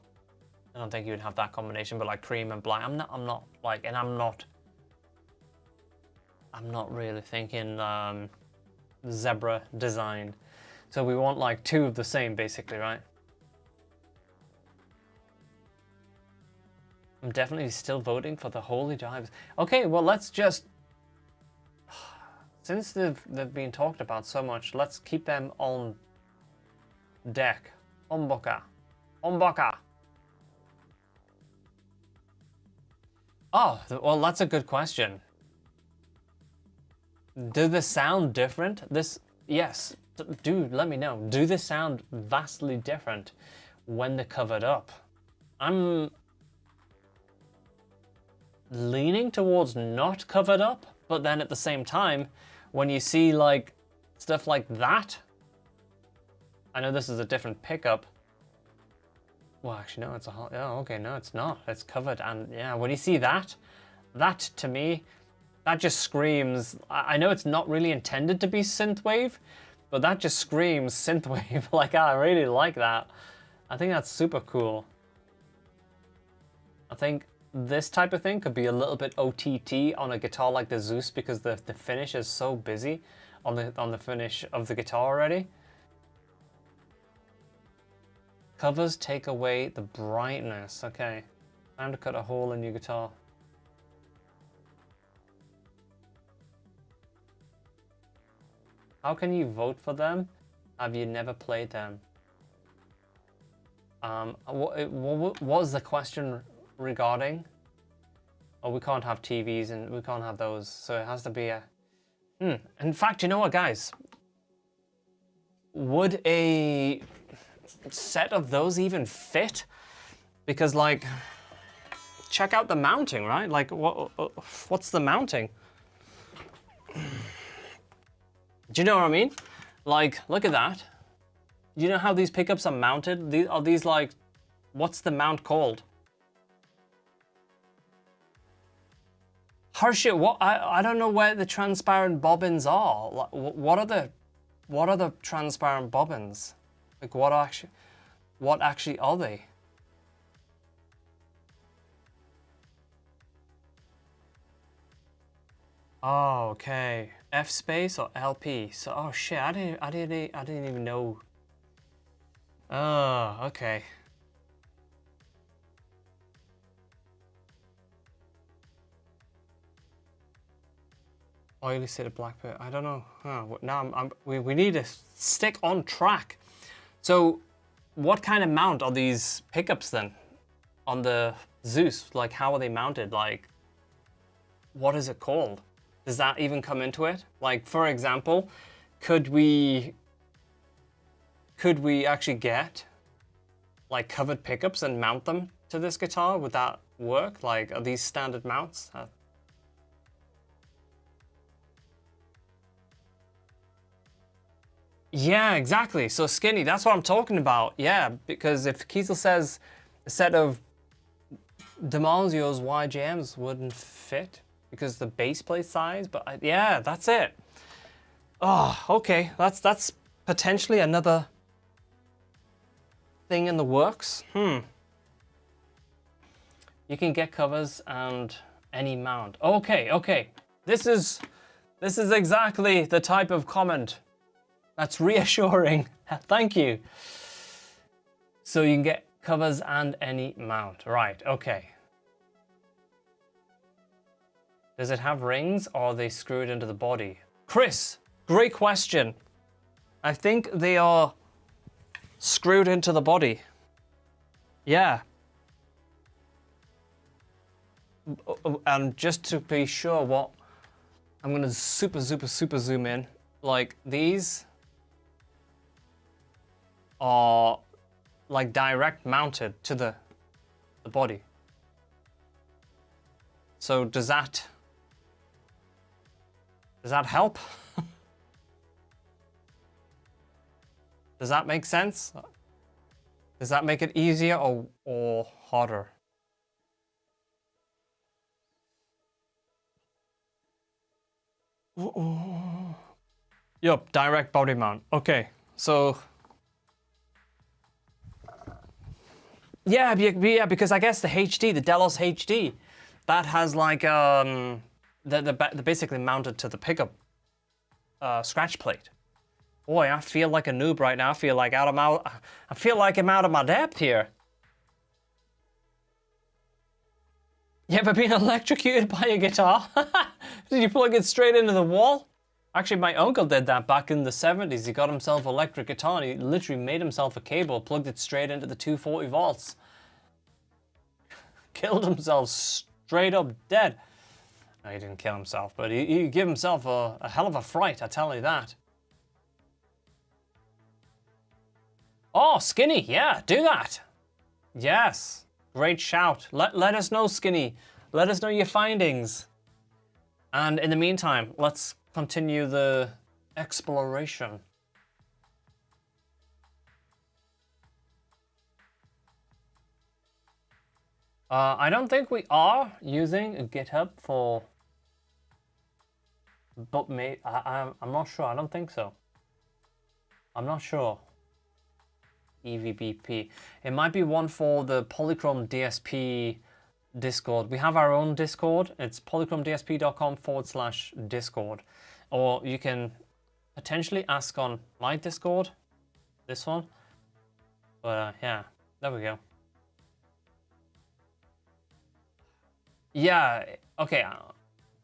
Speaker 1: I don't think you would have that combination, but like cream and black. I'm not like, and I'm not really thinking Zebra design. So we want like two of the same, basically, right? I'm definitely still voting for the Holy Divers. Okay, well, let's just, since they've been talked about so much, let's keep them on deck. Humbucker. Humbucker. Oh, well, that's a good question. Do they sound different? Yes, do let me know. Do they sound vastly different when they're covered up? I'm leaning towards not covered up, but then at the same time, when you see like stuff like that, I know this is a different pickup. Well, actually, no, it's a oh, okay, no, it's not. It's covered, and yeah, when you see that, that to me, that just screams. I know it's not really intended to be synthwave, but that just screams synthwave. Like, I really like that. I think that's super cool. I think this type of thing could be a little bit OTT on a guitar like the Zeus, because the finish is so busy on the finish of the guitar already. Covers take away the brightness. Okay, time to cut a hole in your guitar. How can you vote for them? Have you never played them? What was the question regarding? Oh, we can't have TVs and we can't have those, so it has to be a... In fact, you know what, guys? Would a set of those even fit? Because, like, check out the mounting, right? Like, what's the mounting? Do you know what I mean? Like, look at that. You know how these pickups are mounted? Are these like, what's the mount called? Harshit, what? I don't know where the transparent bobbins are. Like, what are the transparent bobbins? Like, what actually are they? Oh, okay. F space or LP? So, oh shit, I didn't even know. Oh, okay. Oily city black pit. I don't know. Oh, now we need to stick on track. So, what kind of mount are these pickups then on the Zeus? Like, how are they mounted? Like, what is it called? Does that even come into it? Like, for example, could we actually get like covered pickups and mount them to this guitar? Would that work? Like, are these standard mounts? Yeah, exactly. So skinny, that's what I'm talking about. Yeah, because if Kiesel says a set of DiMarzio's YJMs wouldn't fit because the bass plate size, but yeah, that's it. Oh, okay. That's potentially another thing in the works. You can get covers and any mount. Okay. This is exactly the type of comment that's reassuring. Thank you. So you can get covers and any mount. Right, okay. Does it have rings or are they screwed into the body? Chris, great question. I think they are screwed into the body. Yeah. And just to be sure what, I'm gonna super zoom in. Like, these are like direct mounted to the body. So does that help? Does that make sense? Does that make it easier or harder? Yup, direct body mount. Okay, so yeah, because I guess the HD, the Delos HD, that has like they're basically mounted to the pickup scratch plate. Boy, I feel like a noob right now. I feel like I'm out of my depth here. You ever been electrocuted by a guitar? Did you plug it straight into the wall? Actually, my uncle did that back in the 70s. He got himself an electric guitar and he literally made himself a cable, plugged it straight into the 240 volts. Killed himself straight up dead. No, he didn't kill himself, but he gave himself a hell of a fright, I tell you that. Oh, Skinny, yeah, do that. Yes, great shout. Let us know, Skinny. Let us know your findings. And in the meantime, let's continue the exploration. I don't think we are using GitHub for, but I'm not sure. I don't think so. I'm not sure. EVBP. It might be one for the Polychrome DSP Discord. We have our own Discord. It's polychromedsp.com/Discord. Or you can potentially ask on my Discord, this one. But yeah, there we go. Yeah, okay.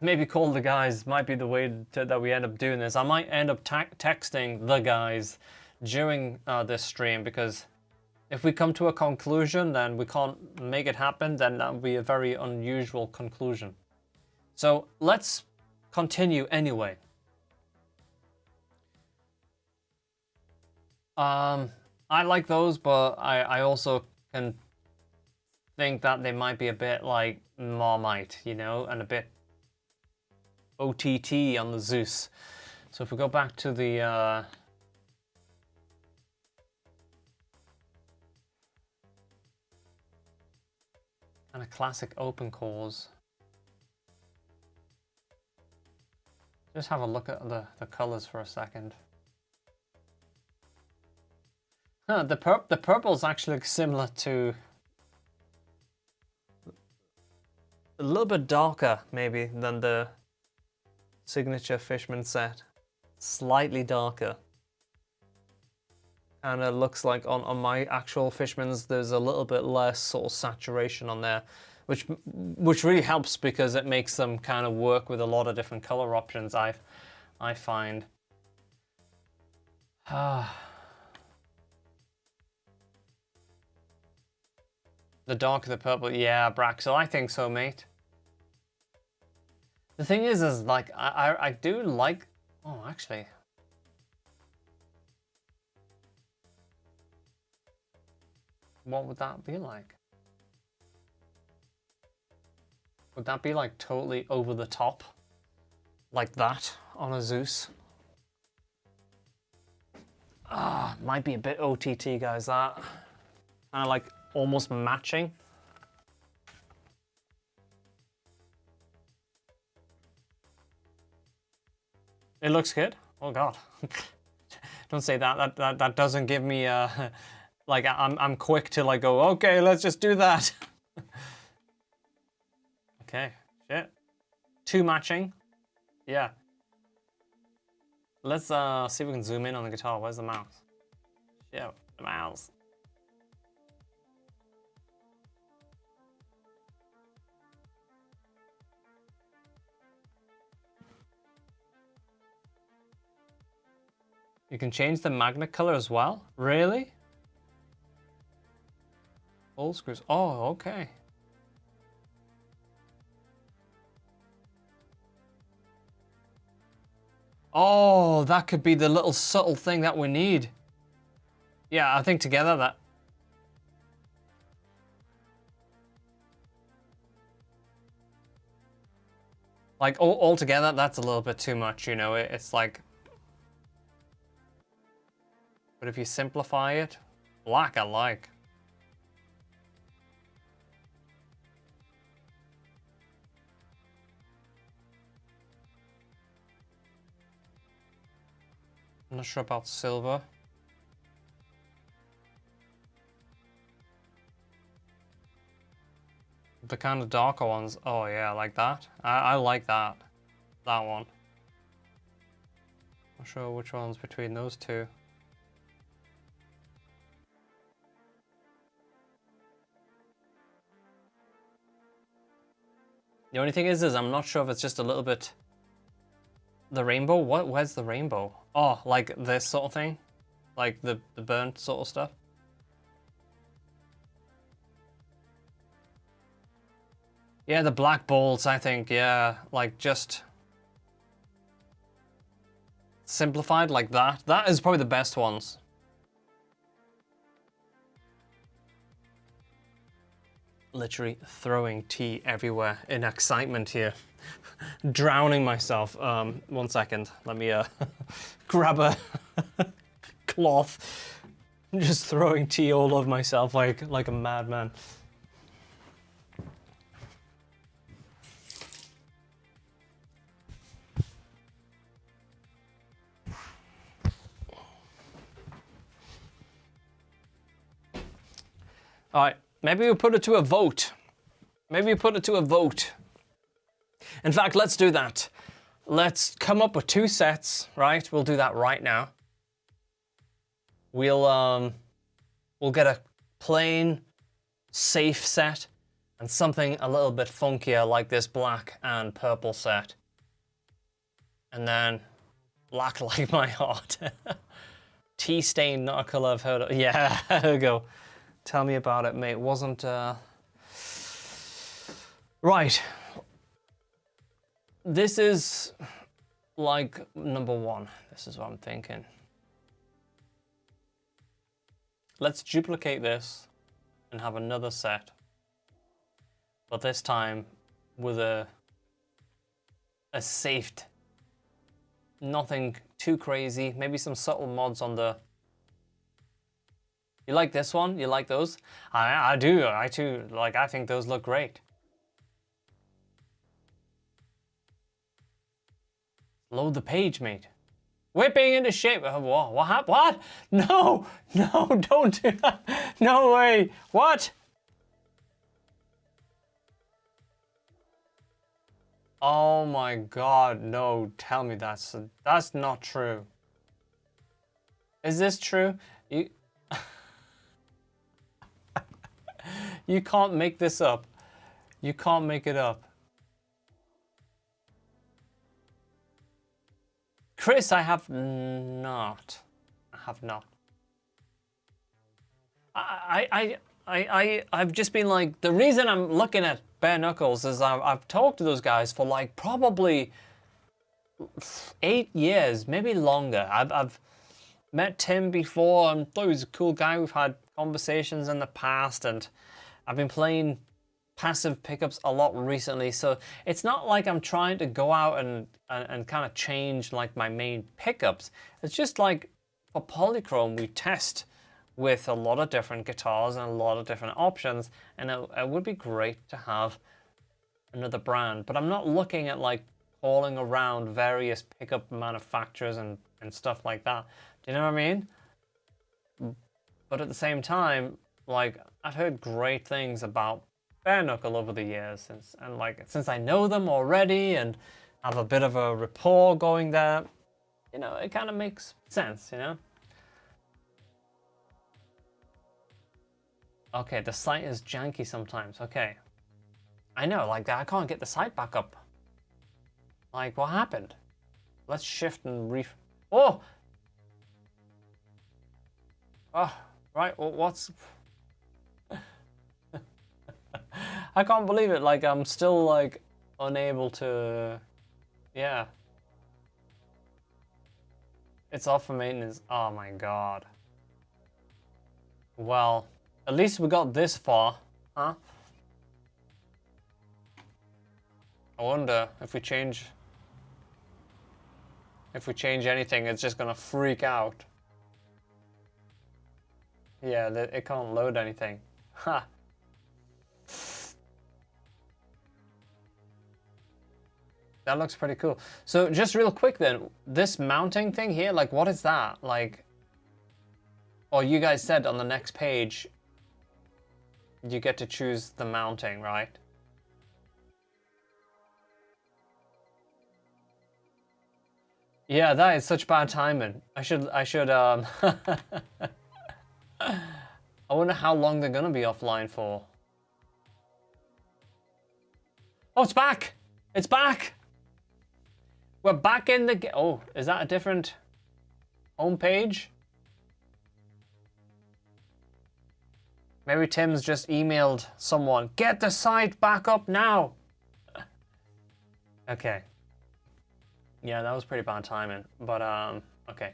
Speaker 1: Maybe call the guys might be the way that we end up doing this. I might end up texting the guys during this stream, because if we come to a conclusion, then we can't make it happen, then that would be a very unusual conclusion. So let's continue anyway. I like those, but I also can think that they might be a bit like Marmite, you know, and a bit OTT on the Zeus. So if we go back to the kind of classic open cores, just have a look at the colors for a second. Huh, the purple's actually similar to, a little bit darker maybe than the signature Fishman set. Slightly darker. And it looks like on my actual Fishmans there's a little bit less sort of saturation on there, which really helps because it makes them kind of work with a lot of different color options, I find. The darker the purple, yeah, Braxel, I think so, mate. The thing is like, I do like, oh, actually. What would that be like? Would that be like totally over the top? Like that on a Zeus? Might be a bit OTT, guys, that. Kind of like almost matching. It looks good. Oh God. Don't say that. That doesn't give me like I'm quick to like go, okay, let's just do that. Okay, shit. 2 matching. Yeah. Let's see if we can zoom in on the guitar. Where's the mouse? Yeah, the mouse. You can change the magnet color as well? Really? All screws. Oh, okay. Oh, that could be the little subtle thing that we need. Yeah, I think together that... Like, all together, that's a little bit too much, you know? It's like... But if you simplify it, black I like. I'm not sure about silver. The kind of darker ones, oh yeah, like that. I like that. That one. Not sure which one's between those two. The only thing is I'm not sure if it's just a little bit... The rainbow? Where's the rainbow? Oh, like this sort of thing? Like the burnt sort of stuff? Yeah, the black bolts, I think, yeah. Like just... simplified like that. That is probably the best ones. Literally throwing tea everywhere in excitement here. drowning myself. 1 second. Let me grab a cloth. I'm just throwing tea all over myself like a madman. All right, maybe we put it to a vote. Maybe we put it to a vote. In fact, let's do that. Let's come up with 2 sets, right? We'll do that right now. We'll get a plain, safe set and something a little bit funkier like this black and purple set. And then black like my heart. Tea-stained Knuckle, I've heard of. Yeah, there we go. Tell me about it, mate. Wasn't, Right. This is like number 1. This is what I'm thinking. Let's duplicate this and have another set. But this time with a safe, nothing too crazy. Maybe some subtle mods on the... You like this one? You like those? I do. I too. Like, I think those look great. Load the page, mate. Whipping into shape. What happened? What? No, no, don't do that. No way. What? Oh my God, no. Tell me that's not true. Is this true? You can't make this up. You can't make it up. Chris, I have not. I have not. I've just been like, the reason I'm looking at Bare Knuckles is I've talked to those guys for like probably 8 years, maybe longer. I've met Tim before and thought he was a cool guy. We've had conversations in the past and I've been playing passive pickups a lot recently, so it's not like I'm trying to go out and kind of change like my main pickups. It's just like for Polychrome we test with a lot of different guitars and a lot of different options, and it would be great to have another brand. But I'm not looking at like calling around various pickup manufacturers and stuff like that. Do you know what I mean? But at the same time, like, I've heard great things about Bare Knuckle over the years, since I know them already and have a bit of a rapport going there, you know, it kind of makes sense, you know? Okay, the site is janky sometimes, okay. I know, like, I can't get the site back up. Like, what happened? Let's shift and Oh! Oh, right, well, what's... I can't believe it, like, I'm still, like, unable to... Yeah. It's off for maintenance. Oh my God. Well, at least we got this far, huh? I wonder if we change anything, it's just gonna freak out. Yeah, it can't load anything. Ha! That looks pretty cool. So just real quick then, this mounting thing here, like what is that? Like, or you guys said on the next page, you get to choose the mounting, right? Yeah, that is such bad timing. I should I wonder how long they're gonna be offline for. Oh, it's back! It's back! We're back in the oh, is that a different homepage? Maybe Tim's just emailed someone, get the site back up now! Okay. Yeah, that was pretty bad timing, but okay.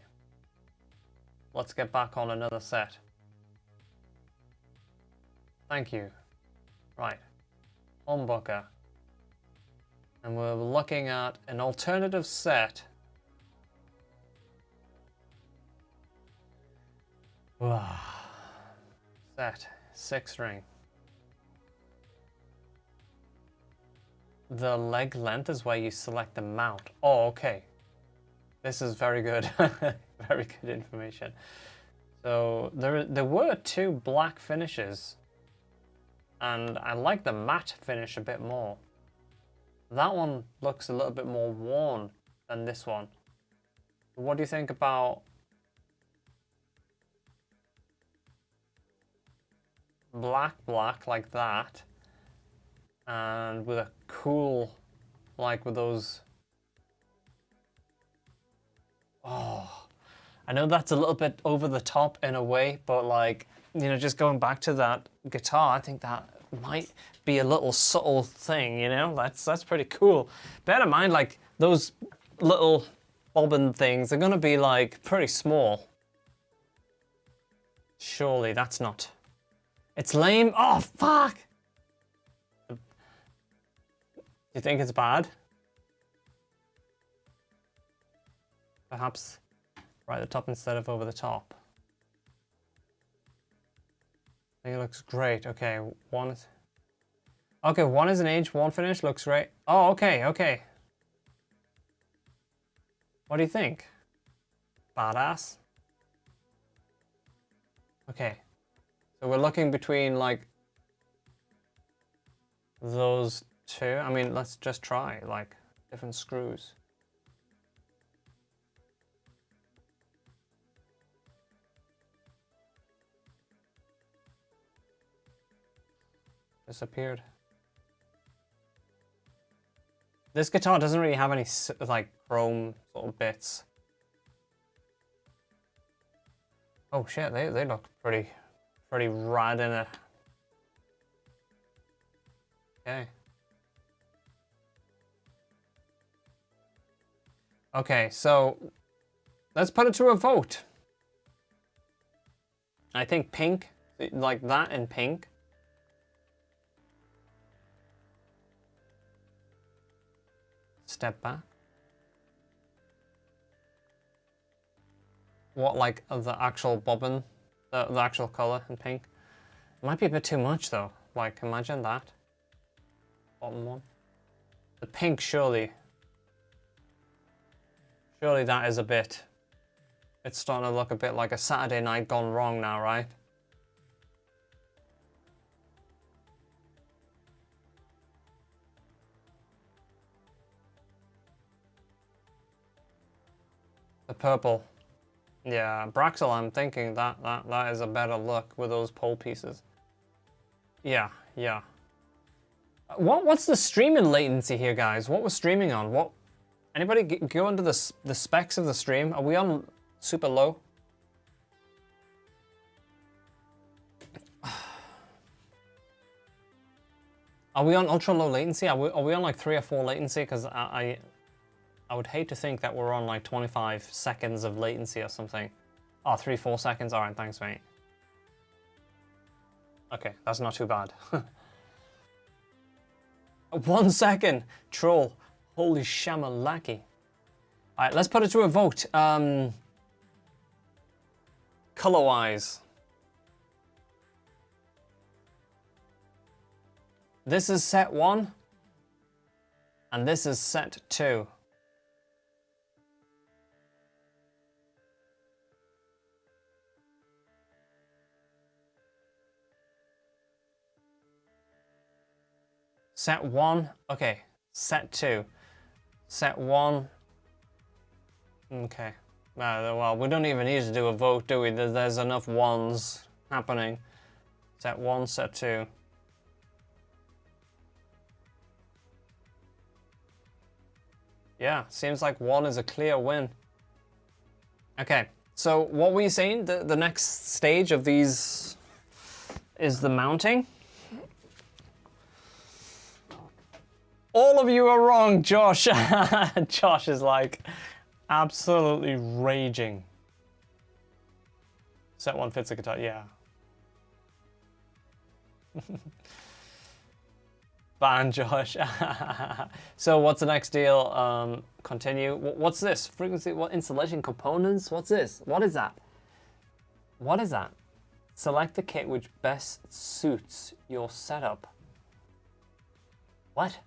Speaker 1: Let's get back on another set. Thank you. Right. Humbucker. And we're looking at an alternative set. Set 6-ring. The leg length is where you select the mount. Oh, okay. This is very good. Very good information. So there were 2 black finishes, and I like the matte finish a bit more. That one looks a little bit more worn than this one. What do you think about black like that, and with a cool, like with those... Oh, I know that's a little bit over the top in a way, but like, you know, just going back to that guitar, I think that might be a little subtle thing, you know? That's pretty cool. Bear in mind, like, those little bobbin things are gonna be like pretty small. Surely that's not... It's lame. Oh, fuck! Do you think it's bad? Perhaps right at the top instead of over the top. I think it looks great. Okay, one is... Okay, one is an age, one finish, looks great. Oh, okay, okay. What do you think? Badass? Okay. So we're looking between, like, those 2. I mean, let's just try, like, different screws. Disappeared. This guitar doesn't really have any, like, chrome sort of bits. Oh shit, they look pretty rad in it. Okay. Okay, so let's put it to a vote. I think pink, like that and pink. Step back. What, like the actual bobbin, the actual color in pink? It might be a bit too much though. Like, imagine that. Bottom one. The pink, surely that is a bit... It's starting to look a bit like a Saturday night gone wrong now, right? The purple. Yeah, Braxel, I'm thinking that is a better look with those pole pieces. Yeah, yeah. What's the streaming latency here, guys? What we're streaming on? What? Anybody go into the specs of the stream? Are we on super low? Are we on ultra low latency? Are we on like 3 or 4 latency? Because I would hate to think that we're on like 25 seconds of latency or something. Oh, 3-4 seconds. All right, thanks, mate. Okay, that's not too bad. 1 second, troll. Holy shamalaki. All right, let's put it to a vote. Color-wise. This is set 1, and this is set 2. Set 1, okay. Set 2. Set 1, okay. Well, we don't even need to do a vote, do we? There's enough ones happening. Set 1, set 2. Yeah, seems like 1 is a clear win. Okay, so what were you saying? The next stage of these is the mounting? All of you are wrong, Josh. Josh is like absolutely raging. Set 1 fits the guitar, yeah. Ban Josh. So what's the next deal? Continue. What's this? Frequency, what installation components? What's this? What is that? What is that? Select the kit which best suits your setup. What?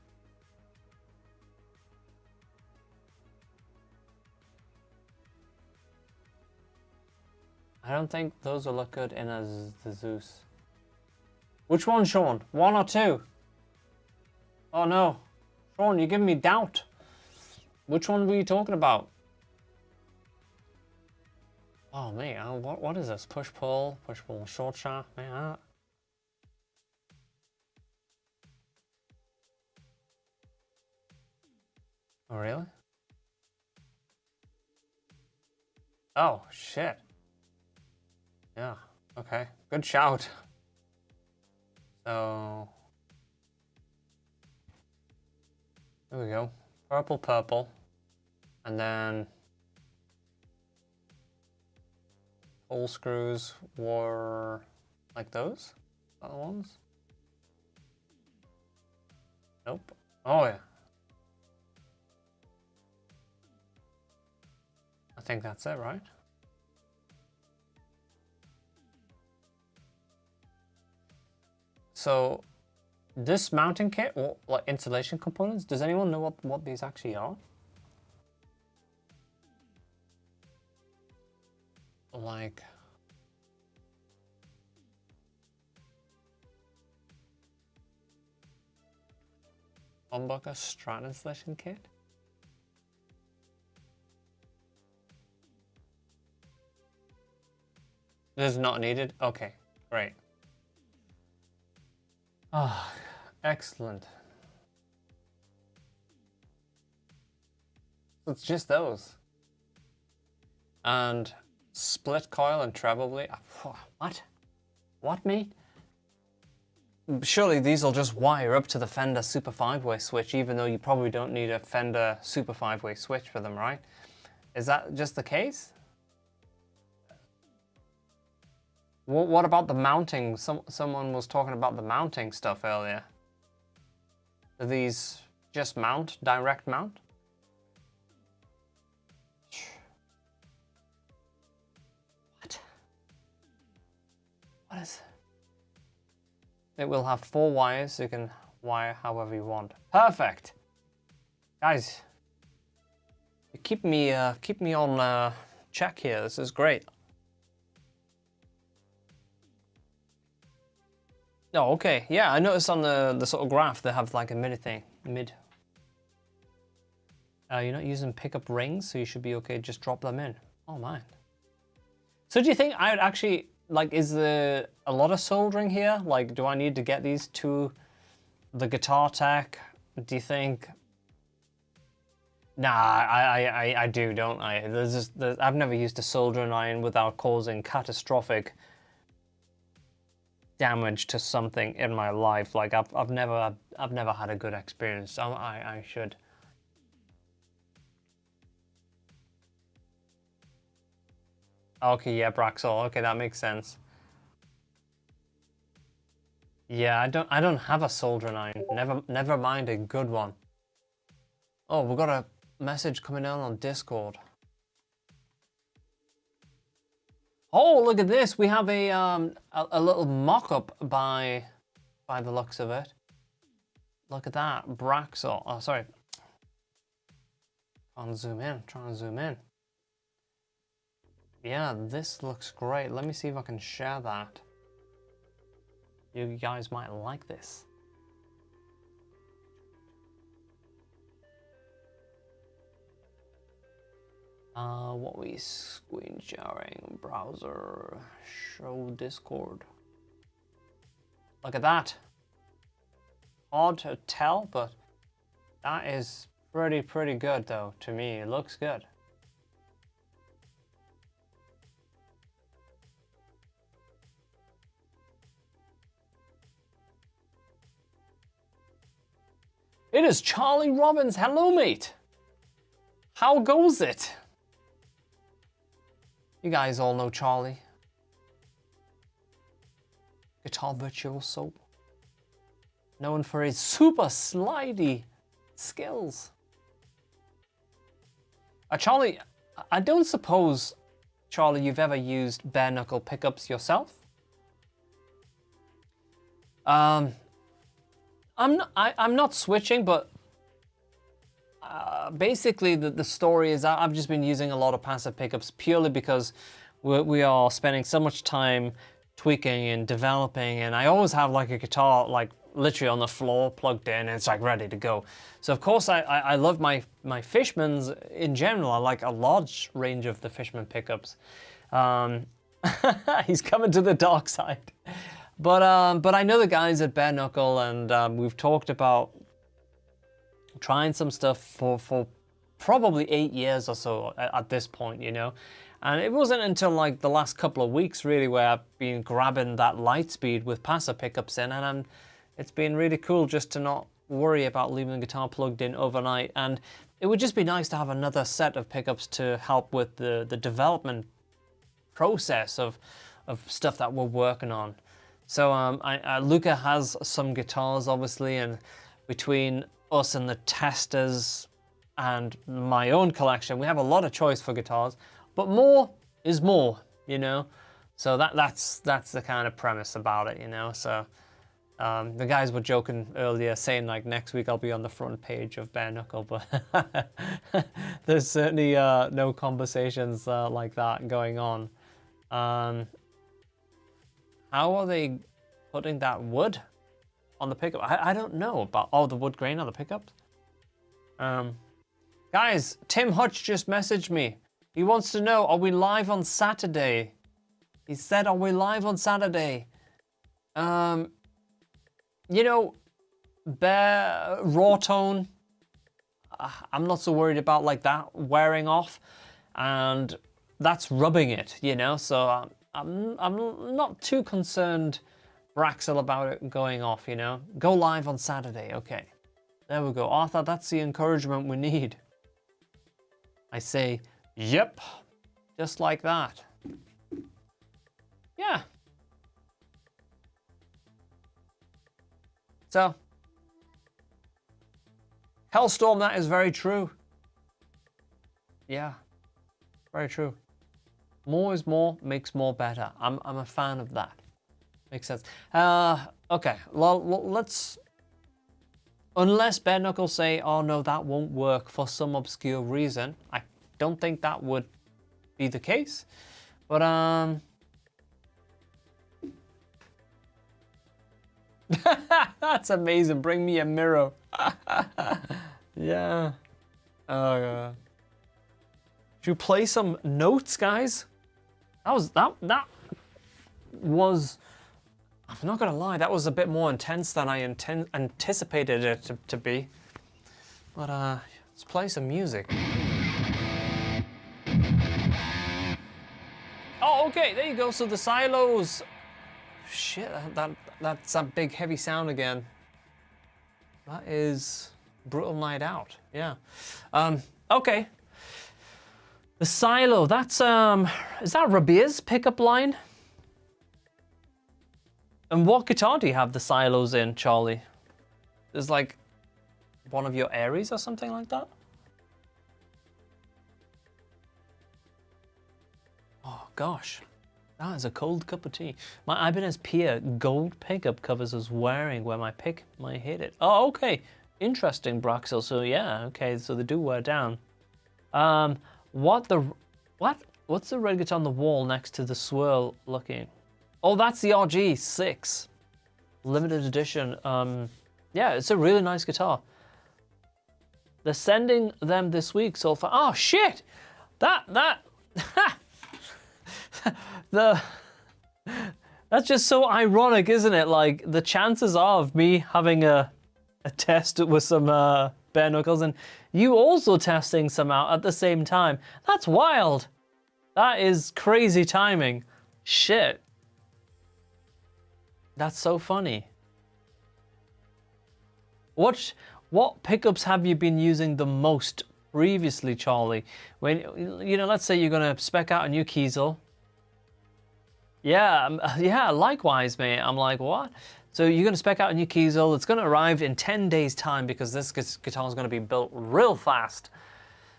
Speaker 1: I don't think those will look good in the Zeus. Which one, Sean? 1 or 2? Oh no. Sean, you're giving me doubt. Which one were you talking about? Oh me, what is this? Push pull, short shaft. Man, oh really? Oh shit. Yeah. Okay. Good shout. So there we go. Purple, and then pull screws were like those other ones. Nope. Oh yeah. I think that's it, right? So this mounting kit, or like installation components, does anyone know what these actually are? Like humbucker strut installation kit? This is not needed? Okay, great. Ah, excellent. It's just those. And split coil and treble bleed. What? What, mate? Surely these will just wire up to the Fender Super 5-way switch, even though you probably don't need a Fender Super 5-way switch for them, right? Is that just the case? What about the mounting? Someone was talking about the mounting stuff earlier. Are these just mount, direct mount? What? What is it? It will have 4 wires, so you can wire however you want. Perfect! Guys, you keep me on check here. This is great. Oh, okay. Yeah, I noticed on the sort of graph they have like a mid thing. You're not using pickup rings, so you should be okay. Just drop them in. Oh man. So do you think I would actually like? Is there a lot of soldering here? Like, do I need to get these to the guitar tech? Do you think? Nah, I do, don't I? I've never used a soldering iron without causing catastrophic damage to something in my life. Like I've never had a good experience. I should. Okay, yeah, Braxol. Okay, that makes sense. Yeah, I don't have a soldering iron. Never mind a good one. Oh, we've got a message coming in on Discord. Oh, look at this. We have a little mock-up by the looks of it. Look at that. Braxol. Oh, sorry. Trying to zoom in. Yeah, this looks great. Let me see if I can share that. You guys might like this. What we screen sharing, browser, show Discord. Look at that. Hard to tell, but that is pretty good though. To me, it looks good. It is Charlie Robbins. Hello, mate. How goes it? You guys all know Charlie. Guitar virtuoso. known for his super slidey skills. Charlie, I don't suppose, Charlie, you've ever used bare knuckle pickups yourself? I'm not switching, but basically the story is I've just been using a lot of passive pickups purely because we are spending so much time tweaking and developing, and I always have like a guitar like literally on the floor plugged in and it's like ready to go. So of course I love my Fishman's in general. I like a large range of the Fishman pickups. He's coming to the dark side. But I know the guys at Bare Knuckle, and we've talked about trying some stuff for probably 8 years or so at this point, you know. And it wasn't until like the last couple of weeks really where I've been grabbing that light speed with passive pickups in, and it's been really cool just to not worry about leaving the guitar plugged in overnight. And it would just be nice to have another set of pickups to help with the development process of stuff that we're working on. So Luca has some guitars, obviously, and between us and the testers and my own collection, we have a lot of choice for guitars, but more is more, you know? So that's the kind of premise about it, you know? So the guys were joking earlier, saying like next week I'll be on the front page of Bare Knuckle, but there's certainly no conversations like that going on. How are they putting that wood on the pickup? I don't know about, oh, the wood grain on the pickups. Guys, Tim Hutch just messaged me. He wants to know, are we live on Saturday? He said, are we live on Saturday? You know, raw tone, I'm not so worried about like that wearing off, and that's rubbing it, you know, so I'm not too concerned, Braxel, about it going off, you know. Go live on Saturday, okay. There we go. Arthur, that's the encouragement we need. I say, yep, just like that. Yeah. So, Hellstorm, that is very true. Yeah, very true. More is more, makes more better. I'm a fan of that. Makes sense. Okay, well, let's... Unless Bare Knuckle say, oh no, that won't work for some obscure reason. I don't think that would be the case. But, that's amazing. Bring me a mirror. Yeah. Oh, God. Should we play some notes, guys? That was, I'm not gonna lie, that was a bit more intense than I anticipated it to be. But let's play some music. Oh, okay, there you go. So the silos. Shit, that's a big heavy sound again. That is Brutal Night Out. Yeah. Okay. The silo, that's, is that Rabir's pickup line? And what guitar do you have the silos in, Charlie? Is like one of your Aries or something like that? Oh gosh, that is a cold cup of tea. My Ibanez Pia gold pickup covers is wearing where my pick might hit it. Oh, okay, interesting, Braxel. So yeah, okay, so they do wear down. What's the red guitar on the wall next to the swirl looking? Oh, that's the RG6 limited edition. Yeah, it's a really nice guitar. They're sending them this week, so far. Oh shit! That's just so ironic, isn't it? Like the chances of me having a test with some bare knuckles and you also testing some out at the same time. That's wild. That is crazy timing. Shit. That's so funny. What pickups have you been using the most previously, Charlie? When, you know, let's say you're gonna spec out a new Kiesel. Yeah, yeah, likewise, mate. I'm like, what? So you're going to spec out a new Kiesel. It's going to arrive in 10 days' time because this guitar is going to be built real fast.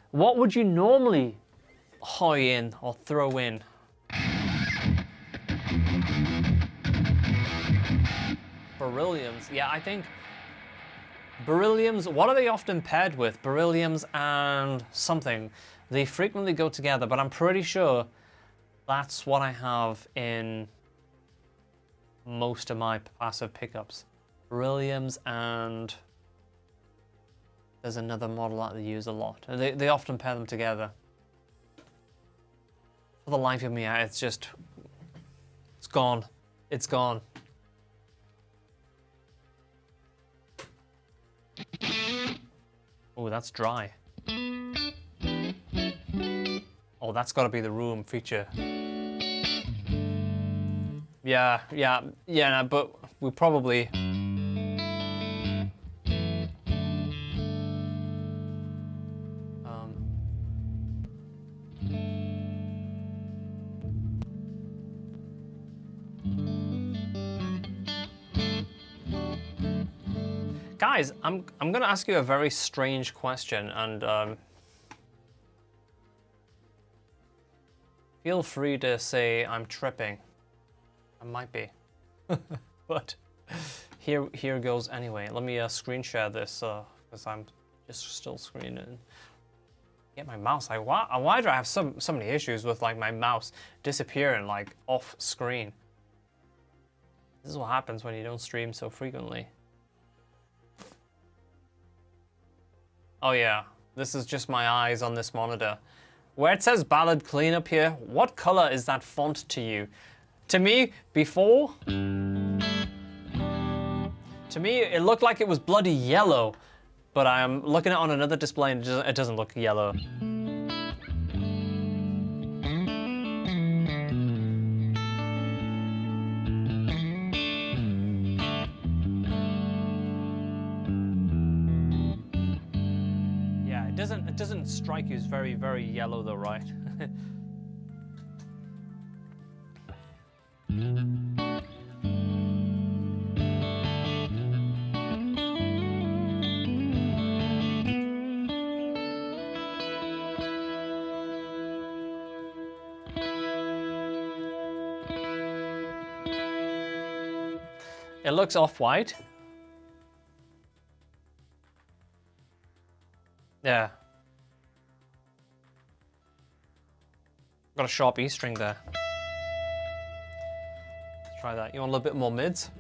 Speaker 1: What would you normally hoy in or throw in? Berylliums. Yeah, I think berylliums, what are they often paired with? Berylliums and something. They frequently go together, but I'm pretty sure that's what I have in most of my passive pickups. Berylliums, and there's another model that they use a lot. They often pair them together. For the life of me, it's just, it's gone. It's gone. Oh, that's dry. Oh, that's got to be the room feature. Yeah, but we probably... Guys, I'm gonna ask you a very strange question, and feel free to say I'm tripping. I might be, but here goes anyway. Let me screen share this because I'm just still screening. Get my mouse. Like, why do I have so many issues with like my mouse disappearing like off screen? This is what happens when you don't stream so frequently. Oh yeah, this is just my eyes on this monitor. Where it says Ballad Cleanup here, what color is that font to you? To me, before, to me, it looked like it was bloody yellow, but I'm looking at it on another display and it doesn't look yellow. Yeah, it doesn't strike you as very, very yellow though, right? It looks off-white. Yeah. Got a sharp E string there. Let's try that. You want a little bit more mids?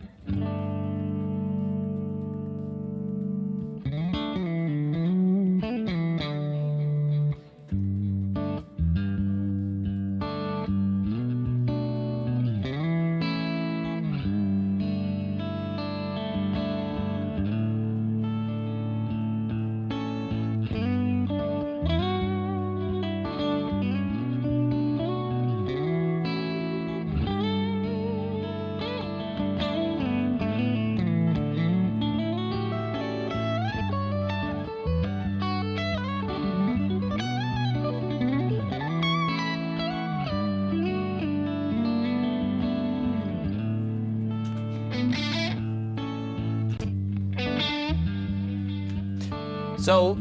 Speaker 1: So,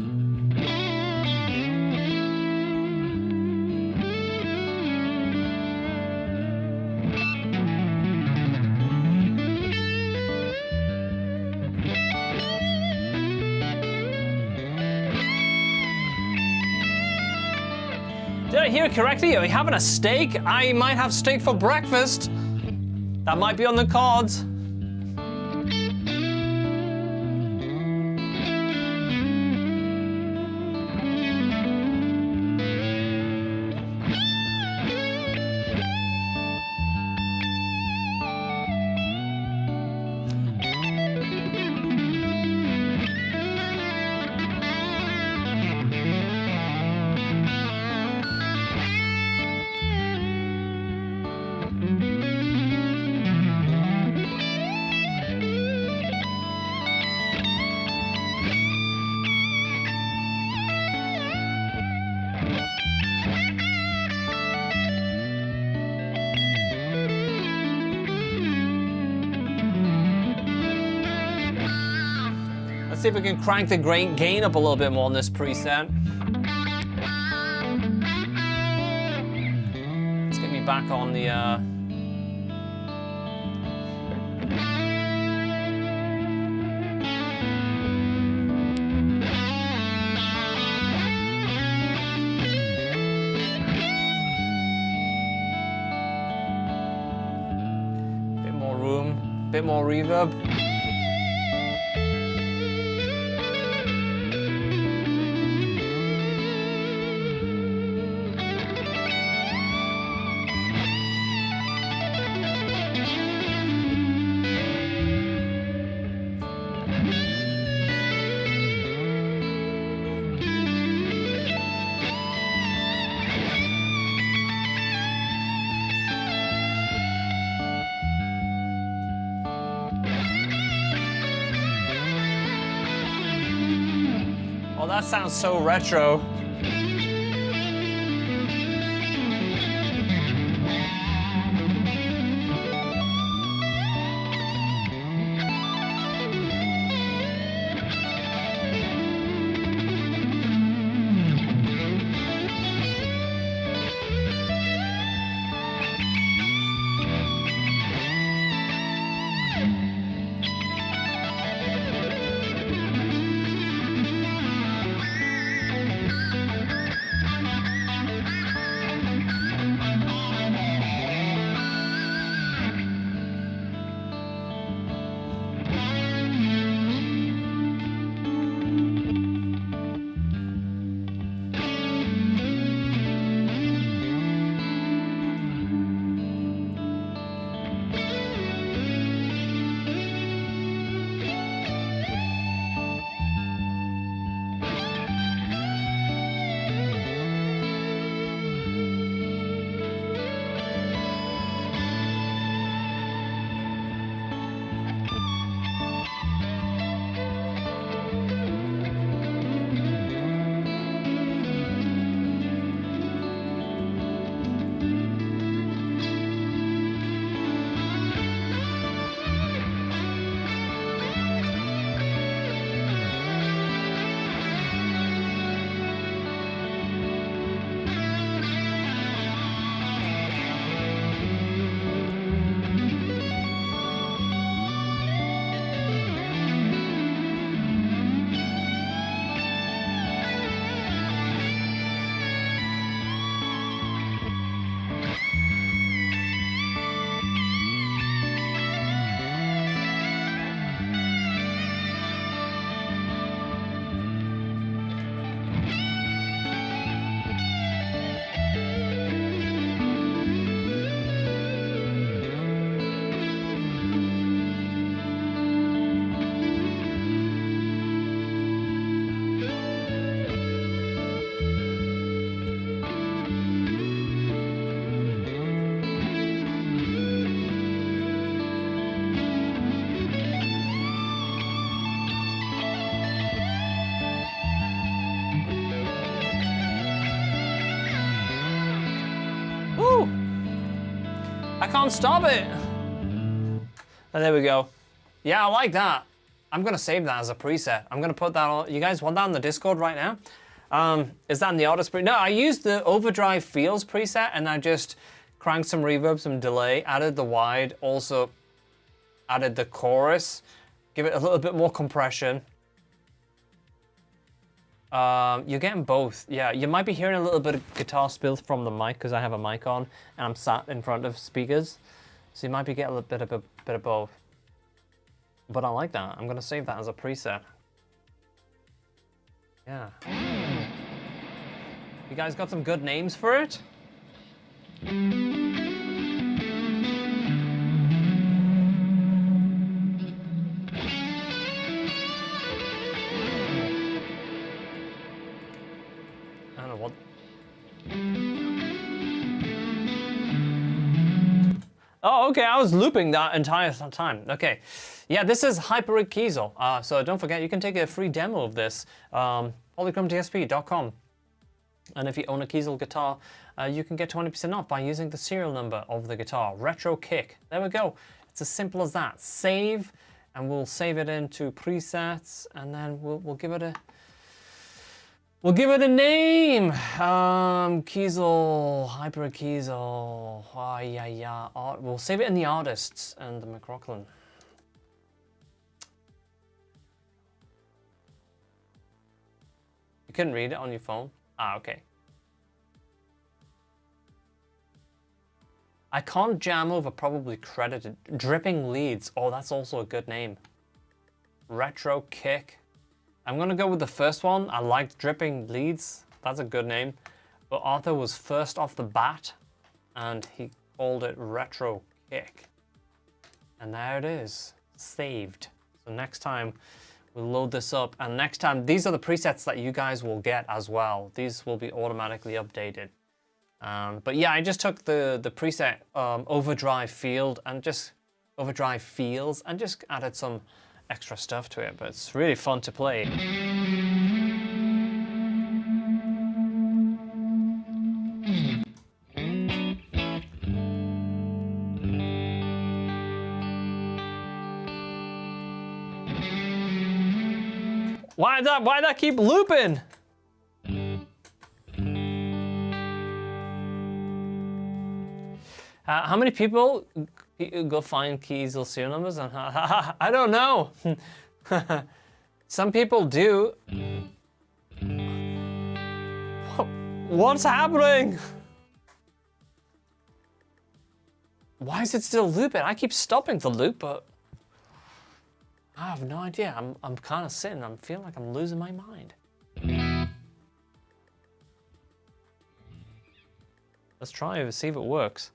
Speaker 1: did I hear correctly? Are we having a steak? I might have steak for breakfast. That might be on the cards. see if we can crank the gain up a little bit more on this preset. Let's get me back on the bit more room, bit more reverb. Oh, that sounds so retro. I can't stop it. Oh, there we go. Yeah, I like that. I'm gonna save that as a preset. I'm gonna put that on. You guys want that on the Discord right now? Is that in the artist preset? No, I used the overdrive feels preset and I just cranked some reverb, some delay, added the wide, also added the chorus, give it a little bit more compression. You're getting both. Yeah, you might be hearing a little bit of guitar spill from the mic because I have a mic on and I'm sat in front of speakers. So you might be getting a little bit of both. But I like that. I'm gonna save that as a preset. Yeah. You guys got some good names for it? I don't know what. Oh, okay, I was looping that entire time. Okay, yeah, this is HyperRig Kiesel. So don't forget, you can take a free demo of this, polychromdsp.com. And if you own a Kiesel guitar, you can get 20% off by using the serial number of the guitar, Retro Kick. There we go. It's as simple as that. Save and we'll save it into presets, and then we'll give it a name. Kiesel, HyperRig Kiesel. Oh, yeah. We'll save it in the artists and the McRocklin. You couldn't read it on your phone? Ah, okay. I can't jam over, probably credited. Dripping Leads. Oh, that's also a good name. Retro Kick. I'm gonna go with the first one. I liked Dripping Leads. That's a good name. But Arthur was first off the bat, and he called it Retro Kick. And there it is, saved. So next time we'll load this up, and next time, these are the presets that you guys will get as well. These will be automatically updated. But yeah, I just took the preset overdrive field and just overdrive fields and just added some extra stuff to it, but it's really fun to play. Why that keep looping? How many people go find Kiesel serial numbers? I don't know. Some people do. What's happening? Why is it still looping? I keep stopping the loop, but I have no idea. I'm kind of sitting. I'm feeling like I'm losing my mind. Let's try it, see if it works.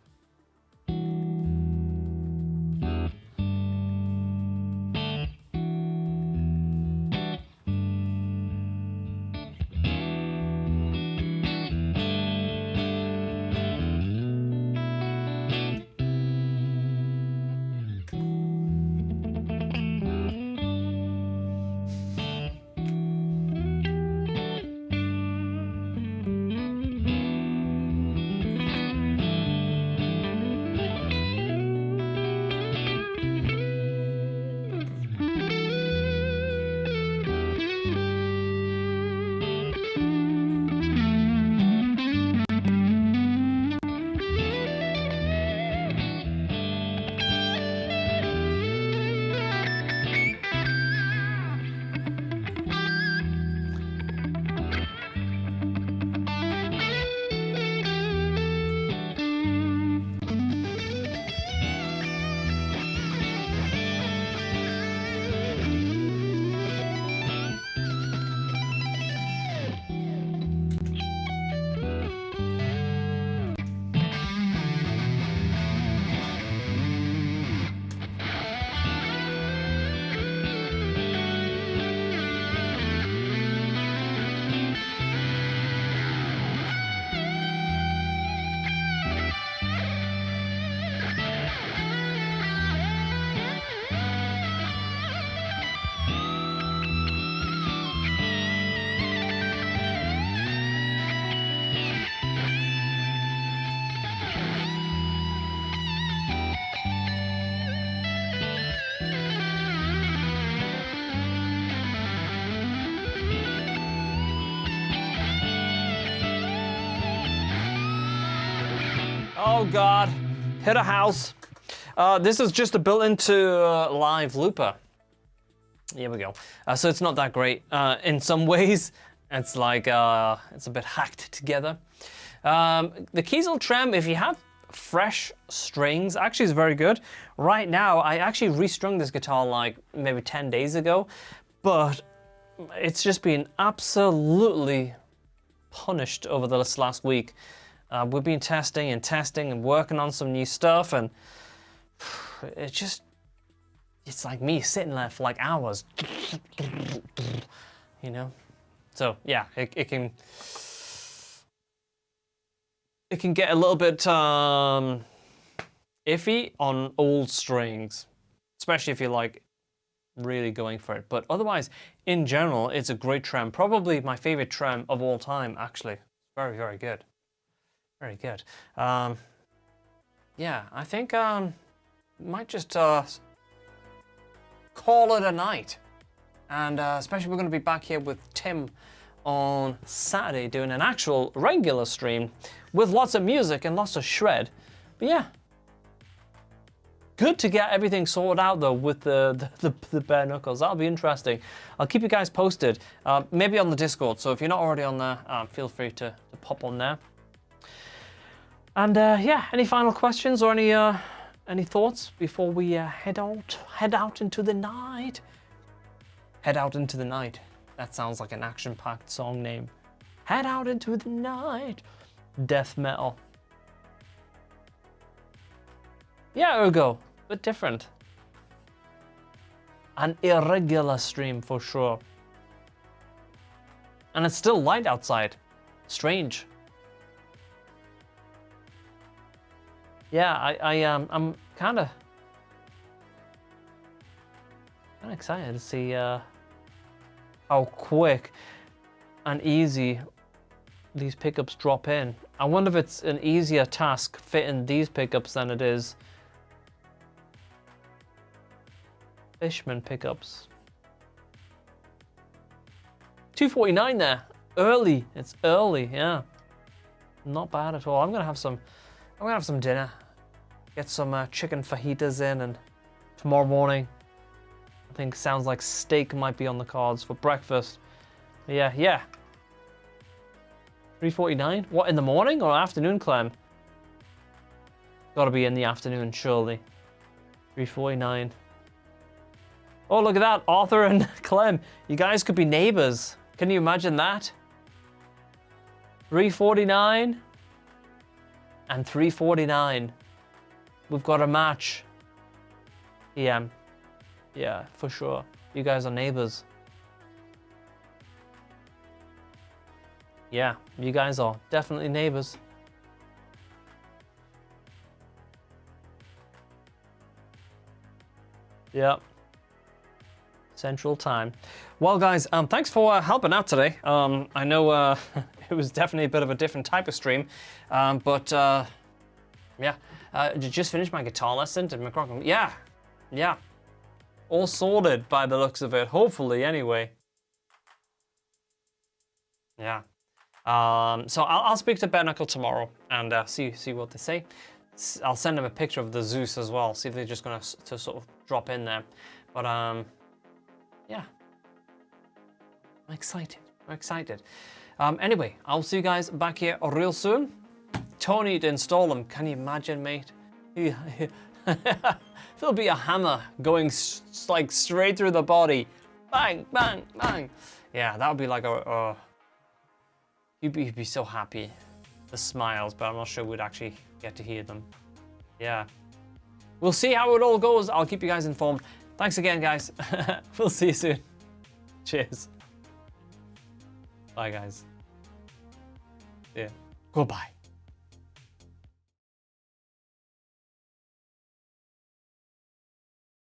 Speaker 1: Oh God, hit a house. This is just a built-into live looper. Here we go. So it's not that great. In some ways, it's like, it's a bit hacked together. The Kiesel trem, if you have fresh strings, actually is very good. Right now, I actually restrung this guitar like maybe 10 days ago, but it's just been absolutely punished over this last week. We've been testing and working on some new stuff, and it's like me sitting there for like hours, you know? So yeah, it can get a little bit iffy on old strings, especially if you're like really going for it. But otherwise, in general, it's a great trem. Probably my favorite trem of all time, actually. Very, very good. Very good. Yeah, I think might just call it a night. And especially we're going to be back here with Tim on Saturday doing an actual regular stream with lots of music and lots of shred. But yeah, good to get everything sorted out though with the bare knuckles. That'll be interesting. I'll keep you guys posted, maybe on the Discord. So if you're not already on there, feel free to pop on there. And yeah, any final questions or any thoughts before we head out into the night? Head out into the night. That sounds like an action-packed song name. Head out into the night. Death metal. Yeah, Ergo, but different. An irregular stream for sure. And it's still light outside. Strange. Yeah, I'm kind of excited to see how quick and easy these pickups drop in. I wonder if it's an easier task fitting these pickups than it is Fishman pickups. 249 there. Early. It's early, yeah. Not bad at all. I'm gonna have some dinner. Get some chicken fajitas in, and tomorrow morning I think sounds like steak might be on the cards for breakfast. Yeah. 3:49? What, in the morning or afternoon, Clem? Gotta be in the afternoon, surely. 3:49. Oh, look at that, Arthur and Clem. You guys could be neighbors. Can you imagine that? 3:49 and 3:49. We've got a match. PM. Yeah, for sure. You guys are neighbors. Yeah, you guys are definitely neighbors. Yep. Central Time. Well, guys, thanks for helping out today. I know it was definitely a bit of a different type of stream, but yeah. Just finished my guitar lesson. Did McRocklin? Yeah. All sorted by the looks of it. Hopefully, anyway. Yeah. So I'll speak to Bare Knuckle tomorrow and see what they say. I'll send them a picture of the Zeus as well. See if they're just gonna to sort of drop in there. But yeah. I'm excited. Anyway, I'll see you guys back here real soon. Tony to install them. Can you imagine, mate? There'll be a hammer going like straight through the body. Bang, bang, bang. Yeah, that would be like a... You'd be so happy. The smiles, but I'm not sure we'd actually get to hear them. Yeah. We'll see how it all goes. I'll keep you guys informed. Thanks again, guys. We'll see you soon. Cheers. Bye, guys. Yeah. Goodbye.